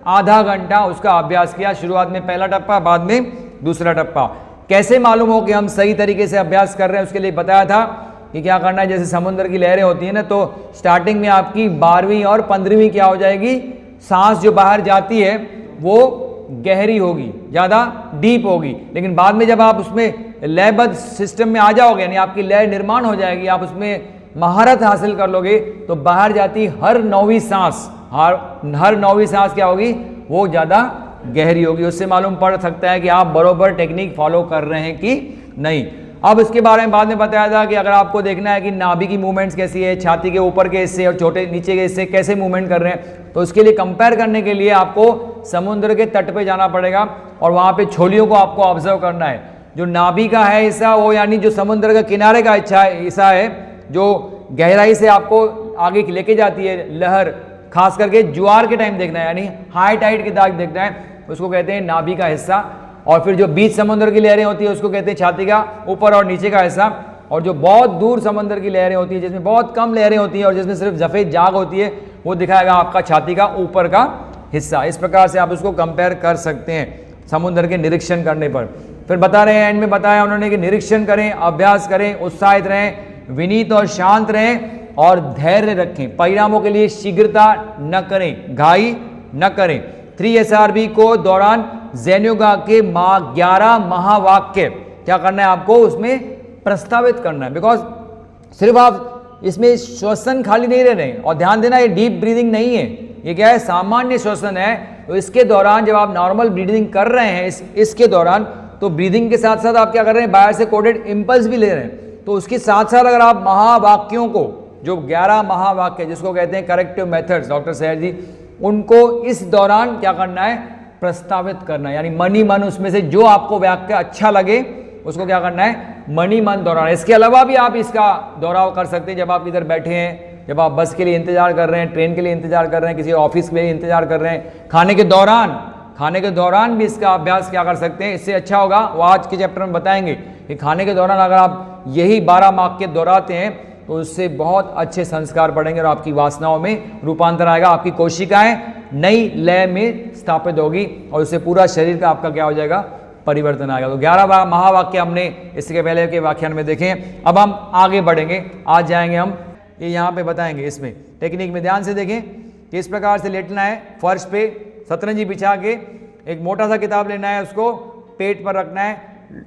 आधा घंटा उसका अभ्यास किया। शुरुआत में पहला टप्पा, बाद में दूसरा टप्पा। कैसे मालूम हो कि हम सही तरीके से अभ्यास कर रहे हैं, उसके लिए बताया था कि क्या करना है। जैसे समुद्र की लहरें होती है ना, तो स्टार्टिंग में आपकी 12वीं और 15वीं क्या हो जाएगी, सांस जो बाहर जाती है वो गहरी होगी, ज़्यादा डीप होगी। लेकिन बाद में जब आप उसमें लयबद्ध सिस्टम में आ जाओगे, यानी आपकी लय निर्माण हो जाएगी, आप उसमें महारत हासिल कर लोगे, तो बाहर जाती हर 9वीं सांस, हर 9वीं सांस क्या होगी, वो ज़्यादा गहरी होगी। उससे मालूम पड़ सकता है कि आप बरोबर टेक्निक फॉलो कर रहे हैं कि नहीं। अब इसके बारे में बाद में बताया था कि अगर आपको देखना है कि नाभि की मूवमेंट्स कैसी है, छाती के ऊपर के हिस्से और छोटे नीचे के हिस्से कैसे मूवमेंट कर रहे हैं, तो उसके लिए कंपेयर करने के लिए आपको समुद्र के तट पे जाना पड़ेगा और वहाँ पे छोलियों को आपको ऑब्जर्व करना है। जो नाभि का है हिस्सा, वो यानी जो समुद्र का किनारे का हिस्सा है, जो गहराई से आपको आगे लेके जाती है लहर, खास करके ज्वार के टाइम देखना है, यानी हाई टाइड के दाग देखना है, उसको कहते हैं नाभि का हिस्सा। और फिर जो बीच समुद्र की लहरें होती है उसको कहते हैं छाती का ऊपर और नीचे का हिस्सा। और जो बहुत दूर समुद्र की लहरें होती है, जिसमें बहुत कम लहरें होती हैं और जिसमें सिर्फ सफ़ेद जाग होती है, वो दिखाएगा आपका छाती का ऊपर का हिस्सा। इस प्रकार से आप उसको कंपेयर कर सकते हैं समुद्र के निरीक्षण करने पर। फिर बता रहे हैं, एंड में बताया उन्होंने कि निरीक्षण करें, अभ्यास करें, उत्साहित रहें, विनीत और शांत रहें और धैर्य रखें। परिणामों के लिए शीघ्रता न करें, घाई न करें। 3SRB को दौरान ज़ेन योगा के 11 महावाक्य क्या करना है आपको, उसमें प्रस्तावित करना है। बिकॉज सिर्फ आप इसमें श्वसन खाली नहीं रह रहे हैं, और ध्यान देना ये डीप ब्रीदिंग नहीं है, ये क्या है, सामान्य श्वसन है। तो इसके दौरान जब आप नॉर्मल ब्रीदिंग कर रहे हैं इसके दौरान, तो ब्रीदिंग के साथ साथ आप क्या कर रहे हैं, बाहर से कोडेड इम्पल्स भी ले रहे हैं। तो उसके साथ साथ अगर आप महावाक्यों को, जो 11 महावाक्य जिसको कहते हैं करेक्टिव मेथड्स, डॉक्टर सैर जी, उनको इस दौरान क्या करना है, प्रस्तावित करना है। यानी मनी मन उसमें से जो आपको वाक्य अच्छा लगे उसको क्या करना है, मनी मन दोहराना। इसके अलावा भी आप इसका दोहराव कर सकते हैं जब आप इधर बैठे हैं, जब आप बस के लिए इंतजार कर रहे हैं, ट्रेन के लिए इंतजार कर रहे हैं, किसी ऑफिस के लिए इंतजार कर रहे हैं, खाने के दौरान भी इसका अभ्यास क्या कर सकते हैं। इससे अच्छा होगा, वो आज के चैप्टर में बताएंगे कि खाने के दौरान अगर आप यही 12 वाक्य दोहराते हैं तो उससे बहुत अच्छे संस्कार बढ़ेंगे और आपकी वासनाओं में रूपांतर आएगा, आपकी कोशिकाएं नई लय में स्थापित होगी और उससे पूरा शरीर का आपका क्या हो जाएगा, परिवर्तन आएगा। तो 11 महावाक्य हमने इसके पहले के व्याख्यान में देखे हैं। अब हम आगे बढ़ेंगे, आज जाएंगे हम ये यहाँ पे बताएंगे। इसमें टेक्निक में ध्यान से देखें कि इस प्रकार से लेटना है, फर्श पे सतरंजी बिछा के, एक मोटा सा किताब लेना है, उसको पेट पर रखना है,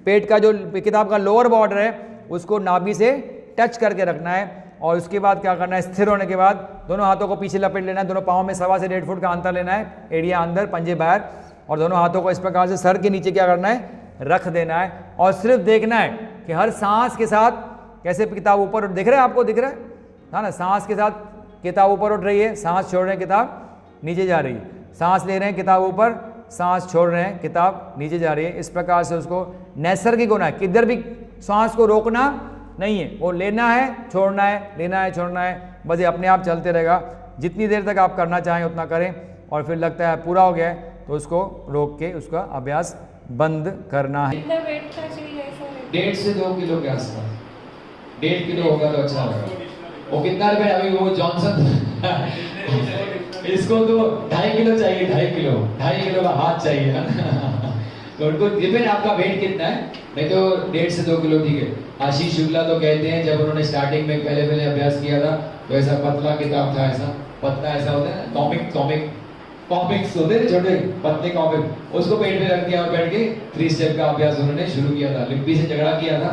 पेट का जो किताब का लोअर बॉर्डर है उसको नाभि से टच करके रखना है। और उसके बाद क्या करना है, स्थिर होने के बाद दोनों हाथों को पीछे लपेट लेना है, दोनों पाँव में 1.25 से 1.5 फुट का अंतर लेना है, एड़ियाँ अंदर पंजे बाहर, और दोनों हाथों को इस प्रकार से सर के नीचे क्या करना है, रख देना है। और सिर्फ देखना है कि हर सांस के साथ कैसे किताब ऊपर दिख रहा है, आपको दिख रहा है ना, सांस के साथ किताब ऊपर उठ रही है, सांस छोड़ रहे हैं किताब नीचे जा रही है, सांस ले रहे हैं किताब ऊपर, सांस छोड़ रहे हैं किताब नीचे जा रही है। इस प्रकार से उसको नैसर्गिक होना है, किधर भी सांस को रोकना नहीं है, वो लेना है छोड़ना है, लेना है छोड़ना है, बस ये अपने आप चलते रहेगा। जितनी देर तक आप करना चाहें उतना करें, और फिर लगता है पूरा हो गया है तो उसको रोक के उसका अभ्यास बंद करना है। कितना वेट का चाहिए ऐसा? 1.5 से 2 किलो के आसपास, 1.5 किलो होगा तो अच्छा होगा। वो कितना रुपए अभी वो जॉनसन इसको तो 2.5 किलो चाहिए, 2.5 किलो का हाथ चाहिए तो उनको डिपेंड आपका वेट कितना है, नहीं तो 1.5 से 2 किलो ठीक है। आशीष शुक्ला तो कहते हैं जब उन्होंने स्टार्टिंग में पहले अभ्यास किया था तो ऐसा पतला किताब था, ऐसा पतला ऐसा होता है ना, कॉमिक्स होते हैं छोटे पतले कॉमिक, उसको पेट में रख दिया और बैठ के 3 स्टेप का अभ्यास उन्होंने शुरू किया था। लिप्पी से झगड़ा किया था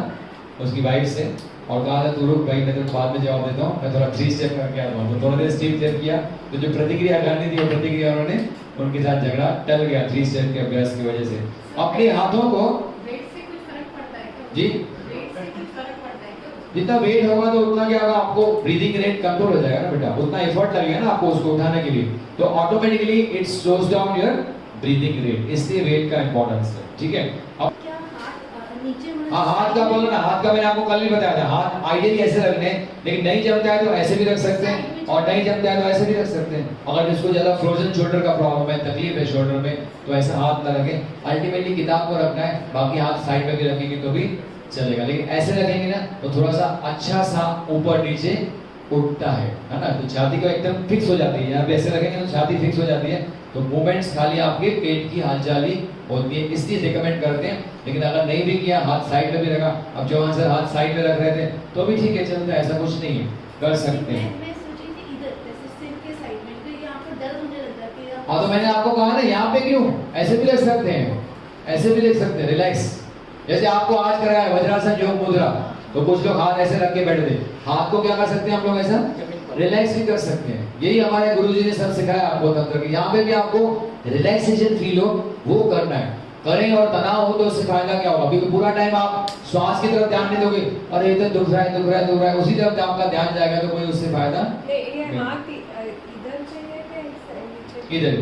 उसकी वाइफ से और कहा था तू रुक भाई, मैं तो बाद में जवाब देता हूँ, मैं थोड़ा 3 स्टेप करके आता हूँ। तो दोनों ने स्टेप किया, तो जो प्रतिक्रिया करनी थी वो प्रतिक्रिया उन्होंने उनके साथ झगड़ा टल गया 3 स्टेप के अभ्यास की वजह से। अपने हाथों को वेट से कुछ फर्क पड़ता है क्या? जी वेट से कुछ फर्क पड़ता है क्या? जितना वेट होगा तो उतना क्या होगा, आपको ब्रीदिंग रेट कंट्रोल हो जाएगा ना बेटा, उतना एफर्ट लगेगा ना आपको उसको उठाने के लिए, तो automatically it slows down your breathing rate, इसलिए वेट का इंपॉर्टेंस है। ठीक है, अब क्या हाथ नीचे होना? हाँ हाथ का बोलो ना, हाथ का मैंने आपको कल नहीं बताया था, हाथ आइडियली ऐसे रखने हैं, लेकिन नहीं जमता है तो ऐसे भी रख सकते हैं और नहीं जमता है तो ऐसे भी रख सकते हैं। अगर जिसको ज्यादा फ्रोजन शोल्डर का प्रॉब्लम है, तकलीफ है शोल्डर में, तो ऐसा हाथ ना रखें। अल्टीमेटली किताब को रखना है, बाकी हाथ साइड में भी रखेंगे तो भी चलेगा, लेकिन ऐसे रखेंगे ना तो थोड़ा सा अच्छा सा ऊपर नीचे उठता है ना, तो छाती को एकदम फिक्स हो जाती है। यहाँ पे ऐसे रखेंगे तो छाती फिक्स हो जाती है, तो मूवमेंट्स खाली आपके पेट की हालचाल ही होती है, इसलिए रिकमेंड करते हैं। लेकिन अगर नहीं भी किया, हाथ साइड में भी रखा, अब चौहान सर हाथ साइड में रख रहे थे तो भी ठीक है, चलता है, ऐसा कुछ नहीं है, कर सकते हैं। मैं सोची थी इधर जैसे सिर के साइड में, तो यहाँ पर दर्द होने लग जाती है। हाँ, तो मैंने आपको कहा ना, यहाँ पे क्यों, ऐसे भी लिख सकते हैं, ऐसे भी लिख सकते हैं, रिलैक्स। जैसे आपको आज कराया वज्रासन योग मुद्रा, तो कुछ लोग हाथ ऐसे रख के बैठ गए, हाथ को क्या कर सकते हैं हम लोग, ऐसा रिलैक्स भी कर सकते हैं। यही हमारे गुरुजी ने सब सिखाया आपको तंत्र की। यहाँ पे भी आपको रिलैक्सेशन फील हो वो करना है, करें। और तनाव हो तो उससे फायदा क्या होगा, अभी पूरा टाइम आप श्वास की तरफ ध्यान नहीं दोगे, अरे इधर दुख रहा है दुख रहा है दुख रहा है, उसी तरफ आपका ध्यान जाएगा तो कोई उससे फायदा ये हाथ इधर चाहिए क्या नीचे इधर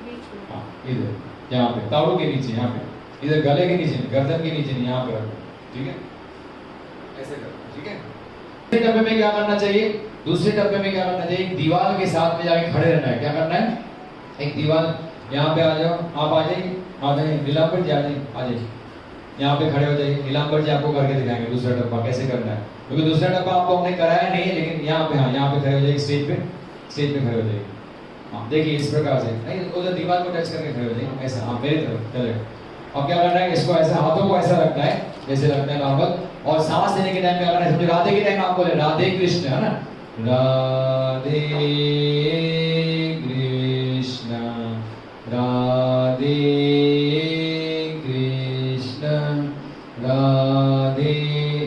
बीच में? हाँ, इधर यहाँ पे ताड़ू के नीचे, यहाँ पे इधर गले के नीचे, गर्दन के नीचे नहीं, यहाँ पे रखो, ठीक है, ऐसे करो, ठीक है। दूसरे डब्बे में क्या करना चाहिए, दूसरे डब्बे में क्या करना चाहिए, एक दीवार के साथ में जाके खड़े रहना है। क्या करना है, एक दीवार, यहाँ पे आ जाओ, आप आ जाइए, आ जाइए, नीलांबर जी आ जाइए, आ जाइए, यहाँ पे खड़े हो जाइए। नीलांबर जी आपको करके दिखाएंगे दूसरा डब्बा कैसे करना है, क्योंकि दूसरा डब्बा आपको हमने कराया नहीं है, लेकिन यहाँ पे, हाँ यहाँ पे खड़े हो जाइए, स्टेज पे खड़े हो जाइए। हाँ देखिए इस प्रकार से, नहीं उधर दीवार को टच करके खड़े हो जाइए, ऐसा, हाँ मेरी तरफ चलेगा। अब क्या करना है, इसको ऐसा हाथों को ऐसा रखना है जैसे रखना है नॉर्मल, और सांस लेने के टाइम क्या करना है, समझो राधे के टाइम आपको राधे कृष्ण, है ना, राधे कृष्ण राधे कृष्ण राधे,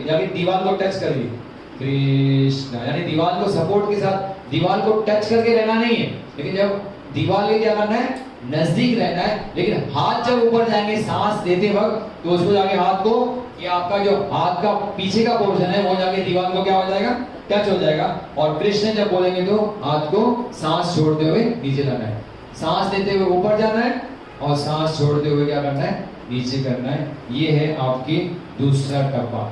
यानी दीवार को टच करिए, कृष्ण, यानी दीवार को सपोर्ट के साथ, दीवार को टच करके रहना नहीं है, लेकिन जब दीवार के क्या करना है, नजदीक रहना है। लेकिन हाथ जब ऊपर जाएंगे सांस लेते वक्त, तो उसको जाके हाथ को, ये आपका जो हाथ का पीछे का पोर्शन है वो जाके दीवार को क्या हो जाएगा, टच हो जाएगा। और कृष्ण जब बोलेंगे तो हाथ को सांस छोड़ते हुए नीचे लाना है, सांस लेते हुए ऊपर जाना है, और सांस छोड़ते हुए क्या करना है, नीचे करना है। ये है आपकी दूसरा टप्पा।